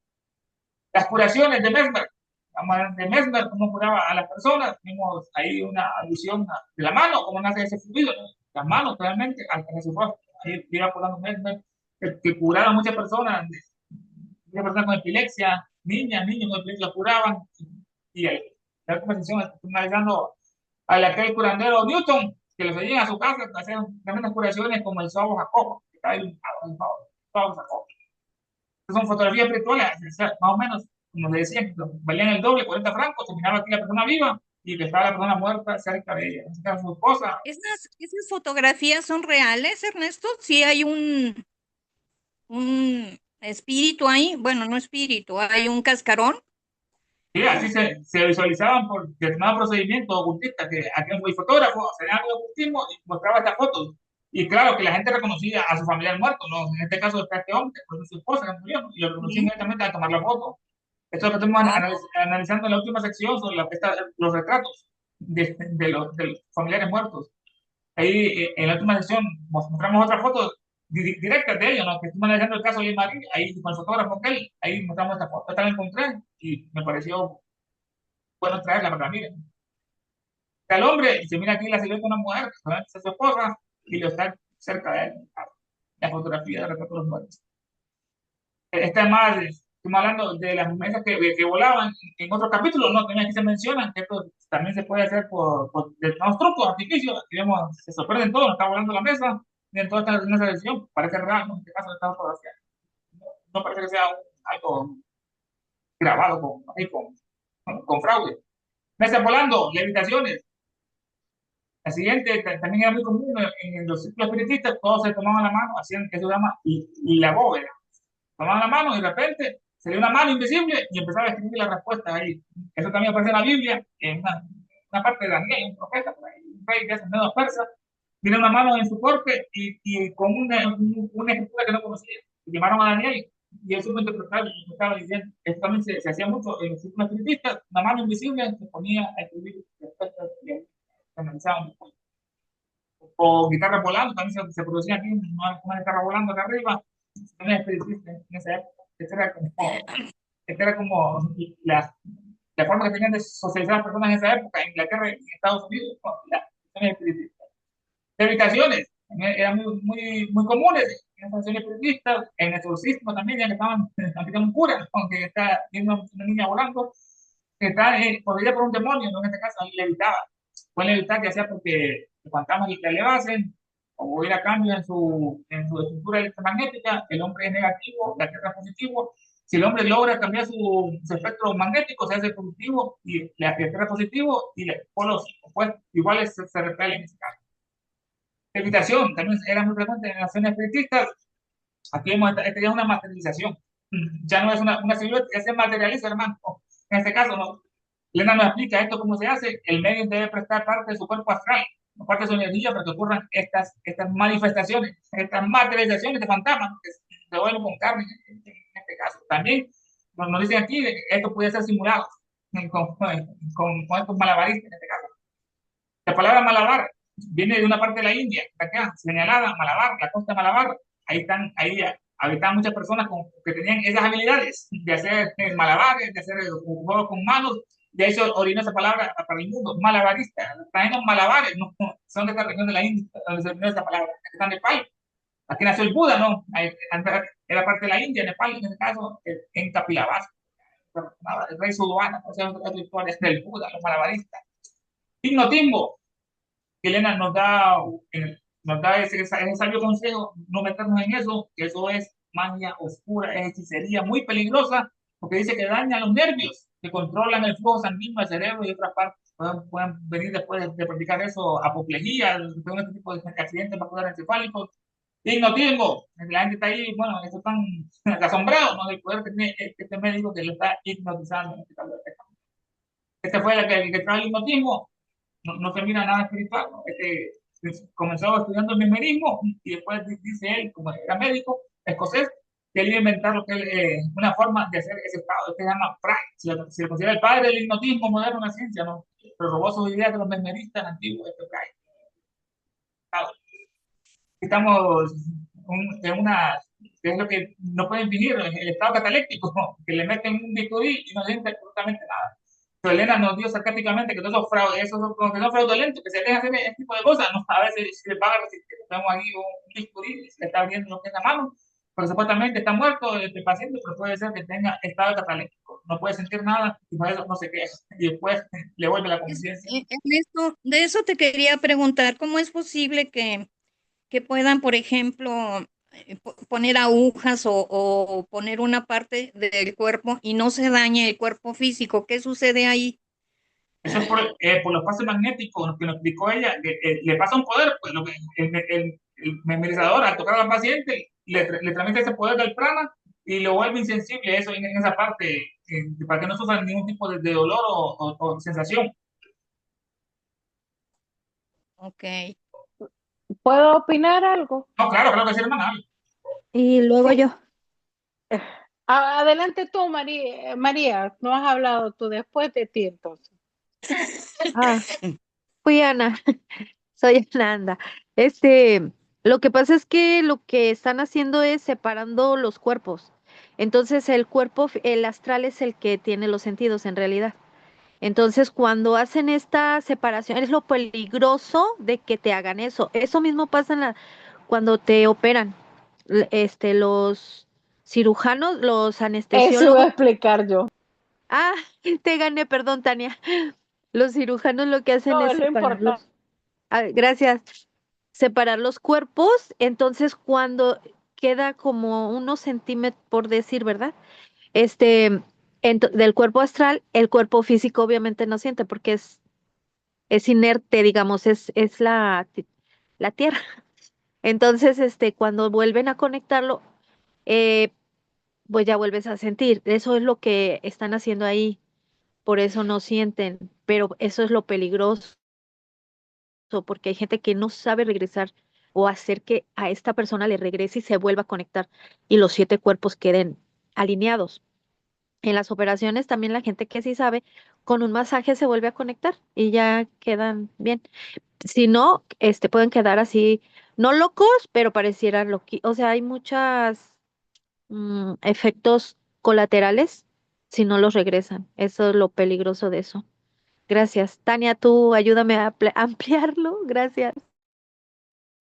Las curaciones de Mesmer, cómo curaba a las personas, vimos ahí una alusión de la mano, cómo nace ese fluido, ¿no? Las manos realmente, al tener su rostro, ahí iba curando Mesmer, que curaron a muchas personas con epilepsia, niños con epilepsia curaban, y la conversación estoy analizando a aquel curandero Newton, que lo seguían a su casa, hacían tremendas curaciones como el Suavo Jacobo, que está ahí, el Suavo Jacobo. Son fotografías espirituales, más o menos, como le decían, valían el doble, 40 francos, terminaba aquí la persona viva y que estaba la persona muerta cerca de ella, cerca de su esposa. ¿Esas fotografías son reales, Ernesto? Sí hay un espíritu ahí, bueno, no espíritu, hay un cascarón. Sí, así se visualizaban por determinados procedimientos ocultistas, que aquel fue fotógrafo, hacía algo de ocultismo y mostraba estas fotos. Y claro que la gente reconocía a su familiar muerto, ¿no? En este caso está este hombre, pues su esposa que murió, ¿no? Y lo reconocía inmediatamente al tomar la foto. Esto es lo que estamos analizando en la última sección sobre los retratos de los familiares muertos. Ahí en la última sección mostramos otra foto directa de ellos, ¿no? Que estamos analizando el caso de Marín, ahí con el fotógrafo que él, ahí mostramos esta foto, esta la encontré y me pareció bueno traerla para miren. Está el hombre y se mira aquí la silueta de una mujer, que es su esposa, y lo está cerca de él, la fotografía de retrato de los muertos. Esta más, estamos hablando de las mesas que volaban en otros capítulos, ¿no? También aquí se menciona que esto también se puede hacer por determinados trucos, artificios, digamos, se sorprenden todos, está volando la mesa, y en toda esta selección parece real, ¿no? En este caso esta fotografía. No parece que sea algo grabado con fraude. Mesas volando, levitaciones. La siguiente también era muy común en los círculos espiritistas, todos se tomaban la mano, hacían que se llama la bóveda. Tomaban la mano y de repente salía una mano invisible y empezaba a escribir las respuestas ahí. Eso también aparece en la Biblia, en una parte de Daniel, un profeta, por ahí, un rey de esos medios persas, tiene una mano en su cuerpo y con una escritura que no conocía. Y llamaron a Daniel y él supo interpretar lo que estaba diciendo. Esto también se hacía mucho en los círculos espiritistas, una mano invisible se ponía a escribir respuestas y se analizaban. O guitarras volando, también se producía aquí una guitarra volando acá arriba, no es espiritista en esa época. Esta era como la forma que tenían de socializar las personas en esa época, en Inglaterra y en Estados Unidos, ¿no? Las estaciones espiritistas. Levitaciones eran muy comunes en las estaciones espiritistas, en el exorcismo también, ya que estaban aplicando un cura, aunque está viendo una niña volando, que está poseída por un demonio, ¿no? En este caso, levitaba. Pueden levitar ya sea porque los fantasmas le elevasen o hubiera cambios en su estructura electromagnética, el hombre es negativo, la tierra es positivo. Si el hombre logra cambiar su espectro magnético, se hace positivo y la tierra es positivo y los polos pues, iguales se repelen en ese caso. Levitación también era muy frecuente en las naciones espiritistas. Aquí vemos, esta ya es una materialización. Ya no es una silueta, ya se materializa, hermano. En este caso, no. Lena nos explica esto cómo se hace. El medio debe prestar parte de su cuerpo astral, parte de su energía para que ocurran estas manifestaciones, estas materializaciones de fantasmas que se vuelven con carne en este caso. También nos dicen aquí que esto puede ser simulado con estos malabaristas en este caso. La palabra malabar viene de una parte de la India, de acá, señalada, Malabar, la costa de Malabar. Ahí habitaban muchas personas que tenían esas habilidades de hacer malabares, de hacer juegos con manos. De ahí se originó esa palabra para el mundo, malabarista. Traemos malabares, ¿no? Son de esta región de la India, donde se originó esa palabra. Aquí está Nepal. Aquí nació el Buda, ¿no? Era parte de la India, Nepal, en este caso, en Kapilavastu. El rey Sudwana, o sea, otra historia del Buda, los malabaristas. Hipnotismo, que Elena nos da ese sabio consejo, no meternos en eso, que eso es magia oscura, es hechicería muy peligrosa, porque dice que daña los nervios, que controlan el flujo sanguíneo del cerebro y otras partes. Pueden venir después de practicar eso, apoplejía, este tipo de accidentes vasculares encefálicos. Hipnotismo, la gente está ahí, bueno, están asombrados, ¿no? Del poder que tiene este médico que lo está hipnotizando. Este fue el que trae el hipnotismo, no se mira nada espiritual, ¿no? Comenzó estudiando el mesmerismo y después dice él, como era médico escocés, que él iba a inventar lo que una forma de hacer ese estado. Este se llama Fry, se le considera el padre del hipnotismo moderno en la ciencia, ¿no? Pero robó sus ideas de los mesmeristas antiguos, este Fry. Estamos en una, que es lo que no pueden vivir, el estado cataléptico, ¿no? Que le meten un bisturí y no siente absolutamente nada. Pero Elena nos dio sarcásticamente que todos esos fraudes, esos que son fraudulentos, que se dejan hacer este tipo de cosas, no a veces si le paga resistir. Tenemos aquí un bisturí, se le está abriendo lo que es la mano, pero supuestamente está muerto el paciente, pero puede ser que tenga estado cataléptico, no puede sentir nada y por eso no se queja. Y después le vuelve la conciencia. De eso te quería preguntar, ¿cómo es posible que puedan, por ejemplo, poner agujas o poner una parte del cuerpo y no se dañe el cuerpo físico? ¿Qué sucede ahí? Eso es por los pasos magnéticos que nos explicó ella, que le pasa un poder, pues lo que el memorizador al tocar al paciente le transmite ese poder del prana y lo vuelve insensible eso en esa parte, para que no sufra ningún tipo de dolor o sensación. Ok. ¿Puedo opinar algo? No, claro que sí, hermana. Y luego Sí. yo. Adelante tú, María. María, no has hablado tú después de ti entonces. Ah, fui Ana. Soy Ananda. Lo que pasa es que lo que están haciendo es separando los cuerpos. Entonces el astral es el que tiene los sentidos en realidad. Entonces cuando hacen esta separación, es lo peligroso de que te hagan eso. Eso mismo pasa cuando te operan. Los cirujanos, los Eso iba a anestesiólogos. explicar yo. Ah, te gané, perdón, Tania. Los cirujanos lo que hacen No, es es lo importante. gracias, separar los cuerpos, entonces cuando queda como unos centímetros, por decir, ¿verdad? Del cuerpo astral, el cuerpo físico obviamente no siente porque es es inerte, digamos, es la tierra. Entonces, cuando vuelven a conectarlo, eh, pues ya vuelves a sentir. Eso es lo que están haciendo ahí, por eso no sienten, pero eso es lo peligroso, porque hay gente que no sabe regresar o hacer que a esta persona le regrese y se vuelva a conectar y los 7 cuerpos queden alineados. En las operaciones también la gente que sí sabe, con un masaje se vuelve a conectar y ya quedan bien. Si no, pueden quedar así, no locos, pero parecieran loqui. O sea, hay muchos efectos colaterales si no los regresan. Eso es lo peligroso de eso. Gracias. Tania, tú ayúdame a ampliarlo. Gracias.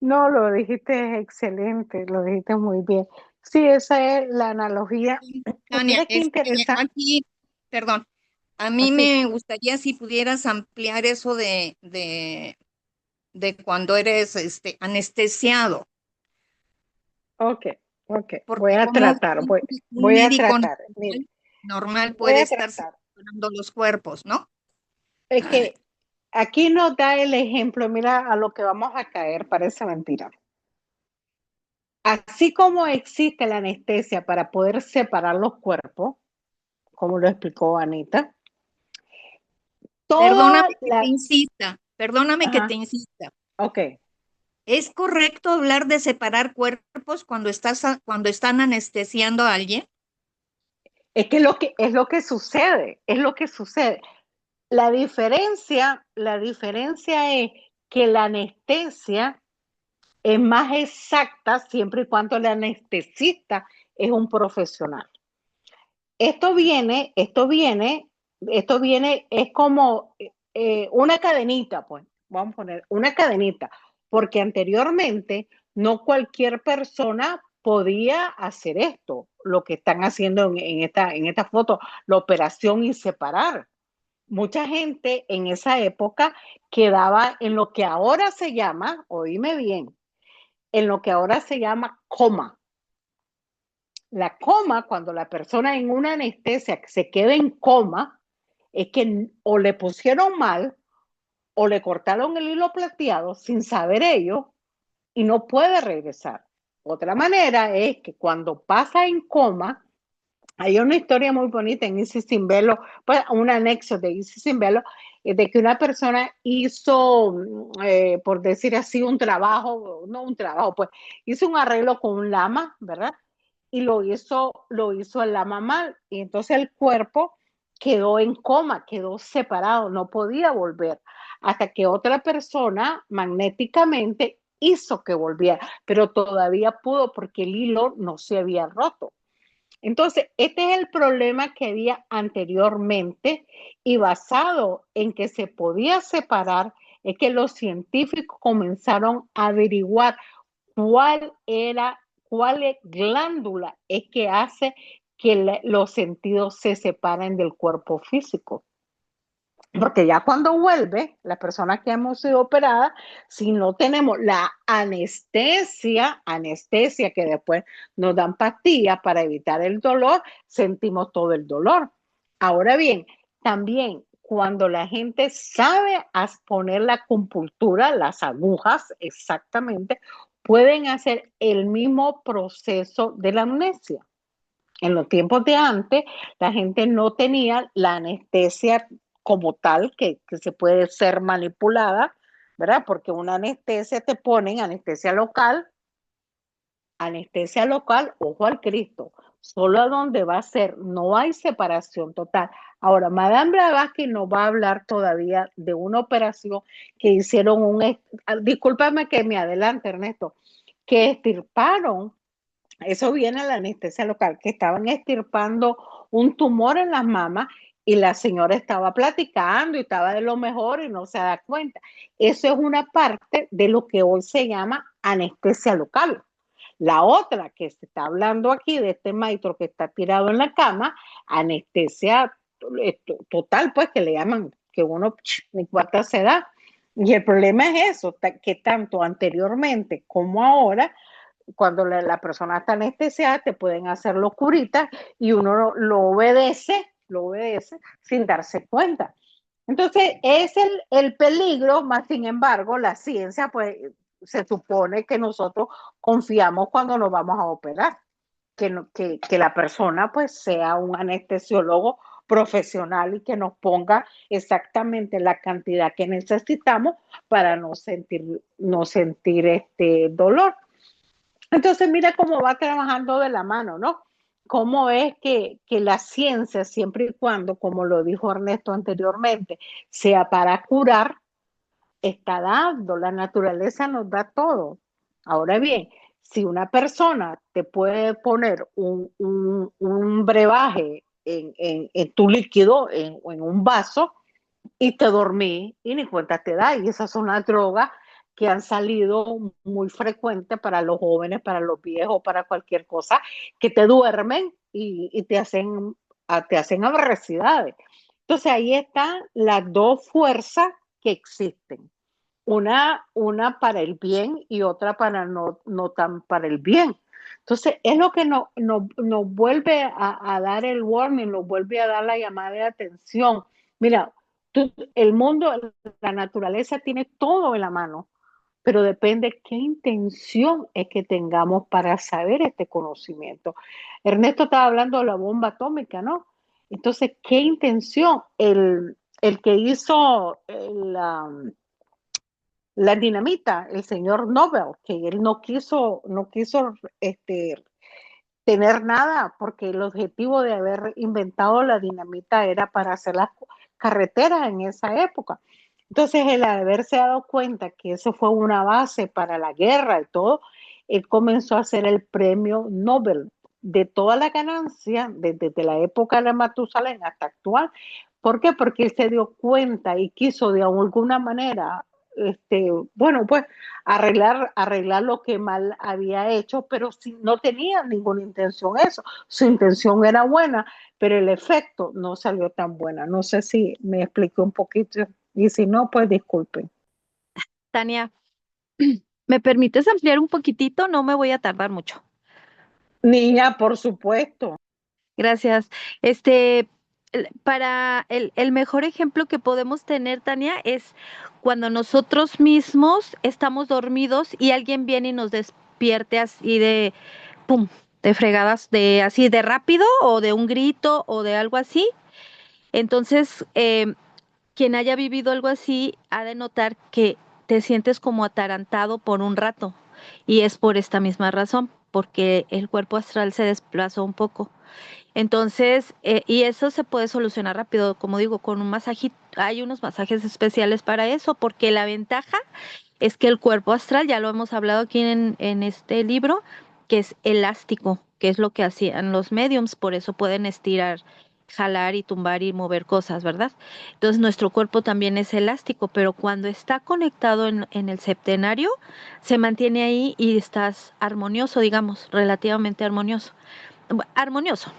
No, lo dijiste excelente, lo dijiste muy bien. Sí, esa es la analogía. Tania, Mira qué interesante. aquí, perdón, a mí Así, me gustaría si pudieras ampliar eso de cuando eres anestesiado, ok, ok. Voy porque a como tratar, un voy a médico tratar. Mire, normal voy puede a estar tratar. separando los cuerpos, ¿no? Es que aquí nos da el ejemplo, mira a lo que vamos a caer, parece mentira. Así como existe la anestesia para poder separar los cuerpos, como lo explicó Anita, Perdóname toda que te la... insista, perdóname que te Ajá, insista. ok. ¿Es correcto hablar de separar cuerpos cuando están anestesiando a alguien? Es que es lo que sucede, es lo que sucede. La diferencia es que la anestesia es más exacta siempre y cuando el anestesista es un profesional. Esto viene, es como una cadenita, pues, vamos a poner una cadenita, porque anteriormente no cualquier persona podía hacer esto, lo que están haciendo en esta foto, la operación y separar. Mucha gente en esa época quedaba en lo que ahora se llama, oíme bien, en lo que ahora se llama coma. La coma, cuando la persona en una anestesia se queda en coma, es que o le pusieron mal o le cortaron el hilo plateado sin saber ello y no puede regresar. Otra manera es que cuando pasa en coma, hay una historia muy bonita en Easy Sin Velo, pues un anexo de Easy Sin Velo, de que una persona hizo, por decir así, un trabajo, no un trabajo, pues hizo un arreglo con un lama, ¿verdad? Y lo hizo el lama mal, y entonces el cuerpo quedó en coma, quedó separado, no podía volver, hasta que otra persona magnéticamente hizo que volviera, pero todavía pudo porque el hilo no se había roto. Entonces, este es el problema que había anteriormente y basado en que se podía separar, es que los científicos comenzaron a averiguar cuál glándula es que hace que los sentidos se separen del cuerpo físico. Porque ya cuando vuelve, la persona que hemos sido operada, si no tenemos la anestesia que después nos dan pastillas para evitar el dolor, sentimos todo el dolor. Ahora bien, también cuando la gente sabe poner la acupuntura, las agujas exactamente, pueden hacer el mismo proceso de la amnesia. En los tiempos de antes, la gente no tenía la anestesia como tal, que se puede ser manipulada, ¿verdad? Porque una anestesia te ponen anestesia local, ojo al Cristo, solo a donde va a ser, no hay separación total. Ahora, Madame Blavatsky nos va a hablar todavía de una operación que hicieron discúlpame que me adelante, Ernesto, que extirparon, eso viene a la anestesia local, que estaban extirpando un tumor en las mamas y la señora estaba platicando y estaba de lo mejor y no se da cuenta. Eso es una parte de lo que hoy se llama anestesia local. La otra que se está hablando aquí de este maestro que está tirado en la cama, anestesia total, pues que le llaman que uno ni cuarta se da. Y el problema es eso, que tanto anteriormente como ahora cuando la persona está anestesiada, te pueden hacer locuritas y uno lo obedece sin darse cuenta. Entonces, es el peligro, más sin embargo, la ciencia, pues se supone que nosotros confiamos cuando nos vamos a operar, que la persona pues sea un anestesiólogo profesional y que nos ponga exactamente la cantidad que necesitamos para no sentir este dolor. Entonces, mira cómo va trabajando de la mano, ¿no? Cómo es que la ciencia, siempre y cuando, como lo dijo Ernesto anteriormente, sea para curar, está dando, la naturaleza nos da todo. Ahora bien, si una persona te puede poner un brebaje en tu líquido, en un vaso, y te dormí y ni cuenta te da. Y esas son las drogas que han salido muy frecuentes para los jóvenes, para los viejos, para cualquier cosa, que te duermen y te hacen aberracidades. Entonces ahí están las dos fuerzas que existen. Una para el bien y otra para no tan para el bien. Entonces, es lo que nos vuelve a dar el warning, nos vuelve a dar la llamada de atención. Mira, el mundo, la naturaleza tiene todo en la mano, pero depende qué intención es que tengamos para saber este conocimiento. Ernesto estaba hablando de la bomba atómica, ¿no? Entonces, ¿qué intención? El que hizo la dinamita, el señor Nobel, que él no quiso tener nada, porque el objetivo de haber inventado la dinamita era para hacer las carreteras en esa época. Entonces, el haberse dado cuenta que eso fue una base para la guerra y todo, él comenzó a hacer el premio Nobel de toda la ganancia, desde la época de Matusalén hasta actual. ¿Por qué? Porque él se dio cuenta y quiso de alguna manera, bueno, pues arreglar lo que mal había hecho, pero no tenía ninguna intención eso. Su intención era buena, pero el efecto no salió tan buena. No sé si me expliqué un poquito y si no, pues disculpen. Tania, ¿me permites ampliar un poquitito? No me voy a tardar mucho. Niña, por supuesto. Gracias. Para el mejor ejemplo que podemos tener, Tania, es cuando nosotros mismos estamos dormidos y alguien viene y nos despierte así de, pum, de fregadas, de así de rápido o de un grito o de algo así. Entonces, quien haya vivido algo así ha de notar que te sientes como atarantado por un rato y es por esta misma razón, porque el cuerpo astral se desplazó un poco. Entonces, y eso se puede solucionar rápido, como digo, con un masajito. Hay unos masajes especiales para eso, porque la ventaja es que el cuerpo astral, ya lo hemos hablado aquí en este libro, que es elástico, que es lo que hacían los mediums, por eso pueden estirar, jalar y tumbar y mover cosas, ¿verdad? Entonces, nuestro cuerpo también es elástico, pero cuando está conectado en el septenario, se mantiene ahí y estás armonioso, digamos, relativamente armonioso. Armonioso.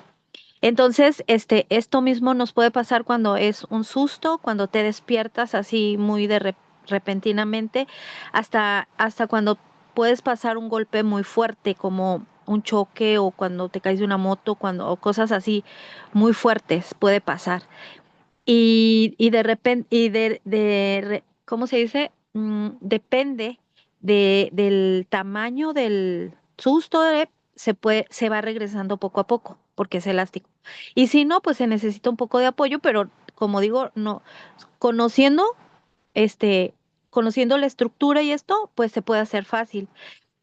Entonces, esto mismo nos puede pasar cuando es un susto, cuando te despiertas así muy repentinamente, hasta cuando puedes pasar un golpe muy fuerte, como un choque o cuando te caes de una moto, o cosas así muy fuertes puede pasar. Y de repente, ¿cómo se dice? Depende del tamaño del susto, se va regresando poco a poco, porque es elástico. Y si no, pues se necesita un poco de apoyo, pero como digo, no, conociendo, este, conociendo la estructura y esto, pues se puede hacer fácil.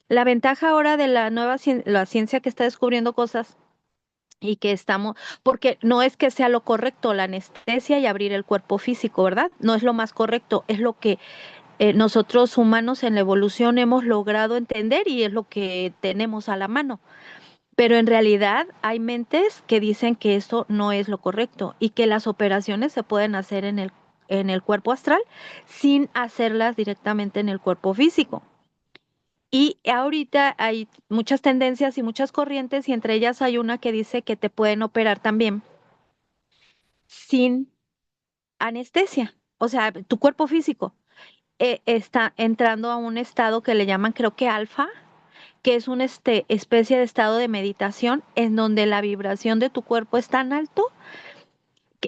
La ventaja ahora de la ciencia que está descubriendo cosas y que estamos, porque no es que sea lo correcto la anestesia y abrir el cuerpo físico, ¿verdad? No es lo más correcto, es lo que nosotros humanos en la evolución hemos logrado entender y es lo que tenemos a la mano. Pero en realidad hay mentes que dicen que eso no es lo correcto y que las operaciones se pueden hacer en el cuerpo astral sin hacerlas directamente en el cuerpo físico. Y ahorita hay muchas tendencias y muchas corrientes y entre ellas hay una que dice que te pueden operar también sin anestesia. O sea, tu cuerpo físico está entrando a un estado que le llaman, creo que alfa, que es una especie de estado de meditación en donde la vibración de tu cuerpo es tan alto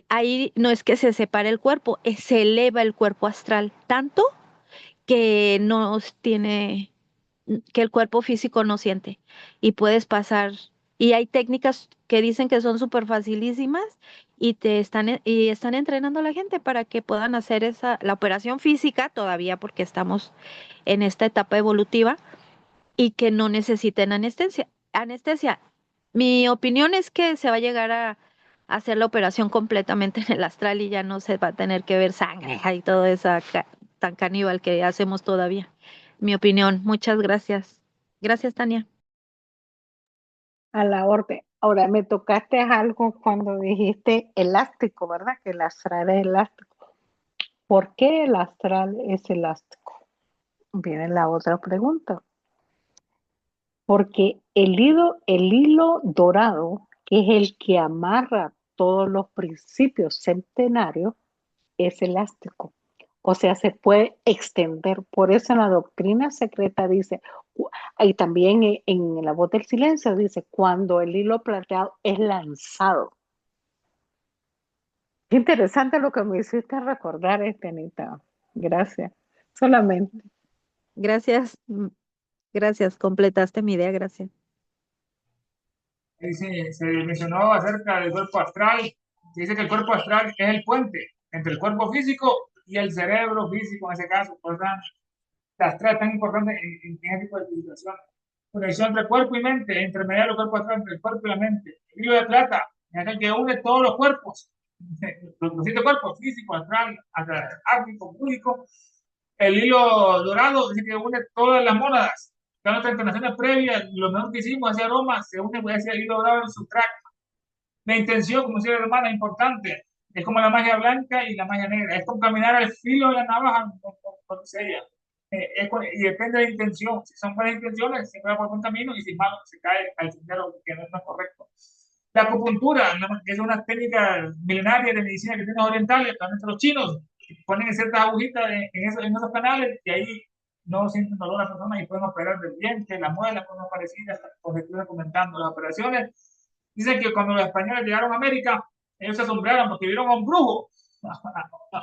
ahí no es que se separe el cuerpo, se eleva el cuerpo astral tanto que no tiene, que el cuerpo físico no siente y puedes pasar. Y hay técnicas que dicen que son súper facilísimas y y están entrenando a la gente para que puedan hacer la operación física todavía porque estamos en esta etapa evolutiva y que no necesiten anestesia. Anestesia. Mi opinión es que se va a llegar a hacer la operación completamente en el astral y ya no se va a tener que ver sangre y todo eso tan caníbal que hacemos todavía. Mi opinión. Muchas gracias. Gracias, Tania. A la orden. Ahora, me tocaste algo cuando dijiste elástico, ¿verdad? Que el astral es elástico. ¿Por qué el astral es elástico? Viene la otra pregunta. Porque el hilo dorado, que es el que amarra todos los principios centenarios, es elástico. O sea, se puede extender. Por eso en la doctrina secreta dice, y también en la voz del silencio dice, cuando el hilo plateado es lanzado. Qué interesante lo que me hiciste recordar, Anita. Gracias. Solamente. Gracias. Gracias. Completaste mi idea. Gracias. Ahí se mencionó acerca del cuerpo astral. Se dice que el cuerpo astral es el puente entre el cuerpo físico y el cerebro físico, en ese caso. Por eso la astral es tan importante en este tipo de utilización. Conexión entre cuerpo y mente, entre medio del cuerpo astral, entre el cuerpo y la mente. El hilo de plata es aquel que une todos los cuerpos, los 7 cuerpos, físico, astral, ático, público. El hilo dorado dice que une todas las mónadas. Todas nuestras internaciones previas, lo mejor que hicimos hacia Roma, se une hacia el hilo dorado en su track. La intención, como decía la hermana, es importante. Es como la magia blanca y la magia negra. Es como caminar al filo de la navaja con ella. Y depende de la intención. Si son buenas intenciones, se va por buen camino y si malo, se cae al sendero que no es correcto. La acupuntura, que es una técnica milenaria de medicina que tienen los orientales, también los chinos, ponen ciertas agujitas en esos canales y ahí no sienten dolor a la persona y pueden operar del diente, la muela, cosas parecidas, como estuve comentando las operaciones. Dicen que cuando los españoles llegaron a América, ellos se asombraron porque vieron a un brujo,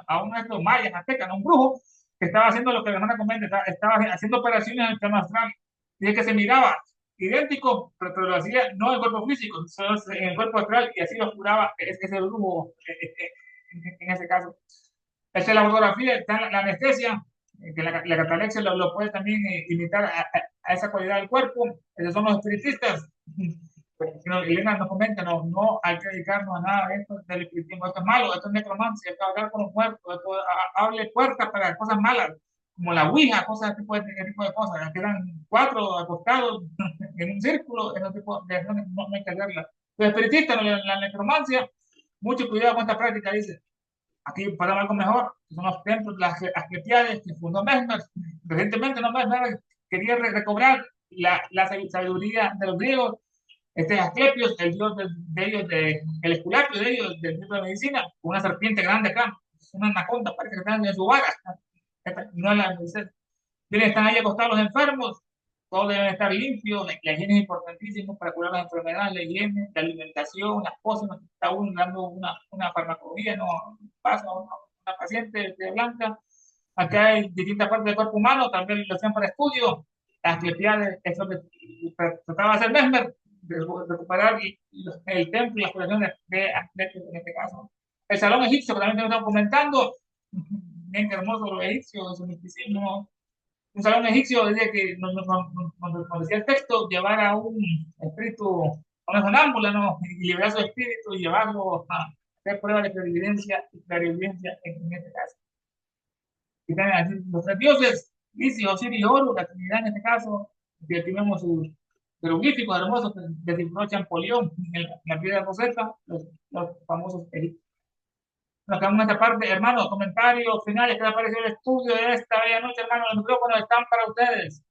a uno de estos mayas, aztecas, a un brujo que estaba haciendo lo que la hermana comenta, estaba haciendo operaciones en el plano astral. Dice que se miraba idéntico, pero lo hacía no en el cuerpo físico, sino en el cuerpo astral y así lo curaba ese brujo en ese caso. Esta es la fotografía, está la anestesia, que la catalepsia lo puede también imitar a esa cualidad del cuerpo. Esos son los espiritistas. Elena nos comenta, no hay que dedicarnos a nada de esto del espiritismo, esto es malo, esto es necromancia, esto es hablar con los muertos, esto hable puertas para cosas malas, como la ouija, cosas de tipo de cosas, quedan 4 acostados en un círculo, ese tipo de no hay que hacerla. Los espiritistas, la necromancia, mucho cuidado con esta práctica, dice. Aquí para algo mejor, son los templos, las Asclepiades que fundó Mesmer. Recientemente, no Mesmer quería recobrar la sabiduría de los griegos. Asclepios, el dios de ellos, el esculapio de ellos, del libro de medicina, una serpiente grande acá, una anaconda, parece que están en su vaga. No la, están ahí acostados los enfermos, todos deben estar limpios, la higiene es importantísima para curar las enfermedades, la higiene, la alimentación, las cosas, no está uno dando una farmacología, no pasa a una paciente de blanca. Acá hay distintas partes del cuerpo humano, también lo hacen para estudio. Las Asclepiades, es lo que trataba de hacer Mesmer, de recuperar el templo y las colecciones de Asclepios en este caso. El salón egipcio, que también estamos comentando, bien hermoso los egipcios, su misticismo. Un salón egipcio decía que nos decía el texto, llevar a un espíritu, a una sonámbula, ¿no? Y liberar su espíritu y llevarlo a hacer pruebas de clarividencia en este caso. Y también así, los 3 dioses, Isis, Osiris y Horus, la Trinidad en este caso, que tenemos sus jeroglíficos hermosos de Cifró Champollion en la piedra Rosetta, los famosos egipcios. Nos quedamos en esta parte, hermanos, comentarios finales, ¿qué les pareció el estudio de esta bella noche, hermanos? Los micrófonos están para ustedes.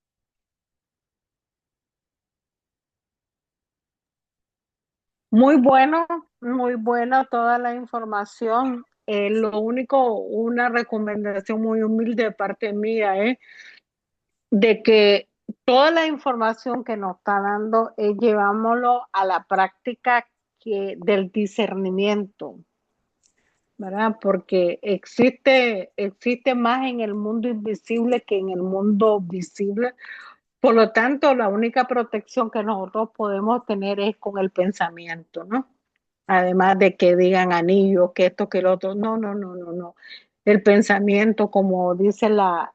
Muy bueno toda la información. Lo único, una recomendación muy humilde de parte mía es de que toda la información que nos está dando llevámoslo a la práctica del discernimiento. ¿verdad? Porque existe más en el mundo invisible que en el mundo visible. Por lo tanto, la única protección que nosotros podemos tener es con el pensamiento, ¿no? Además de que digan anillos, que esto, que lo otro. No, no, no, no, no. El pensamiento, como dice la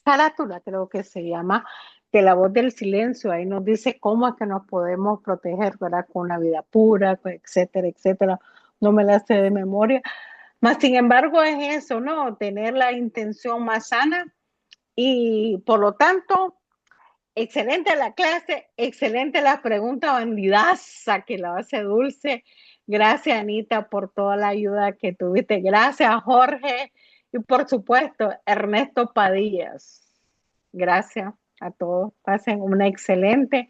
carátula, creo que se llama, de la voz del silencio, ahí nos dice cómo es que nos podemos proteger, ¿verdad? Con una vida pura, etcétera, etcétera. No me la sé de memoria. Más sin embargo, es eso, ¿no? Tener la intención más sana y por lo tanto, excelente la clase, excelente la pregunta bandidaza que la hace Dulce. Gracias, Anita, por toda la ayuda que tuviste. Gracias, Jorge. Y por supuesto, Ernesto Padillas. Gracias a todos. Pasen una excelente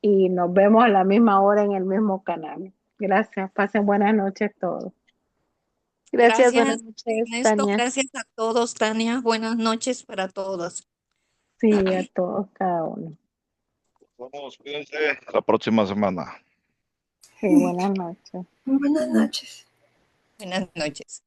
y nos vemos a la misma hora en el mismo canal. Gracias. Pasen buenas noches todos. Gracias, buenas Gracias, noches, Ernesto. Tania. Gracias a todos, Tania. Buenas noches para todos. Sí, a todos, cada uno. Vamos, cuídense. La próxima semana. Sí, buenas noches. Buenas noches. Buenas noches.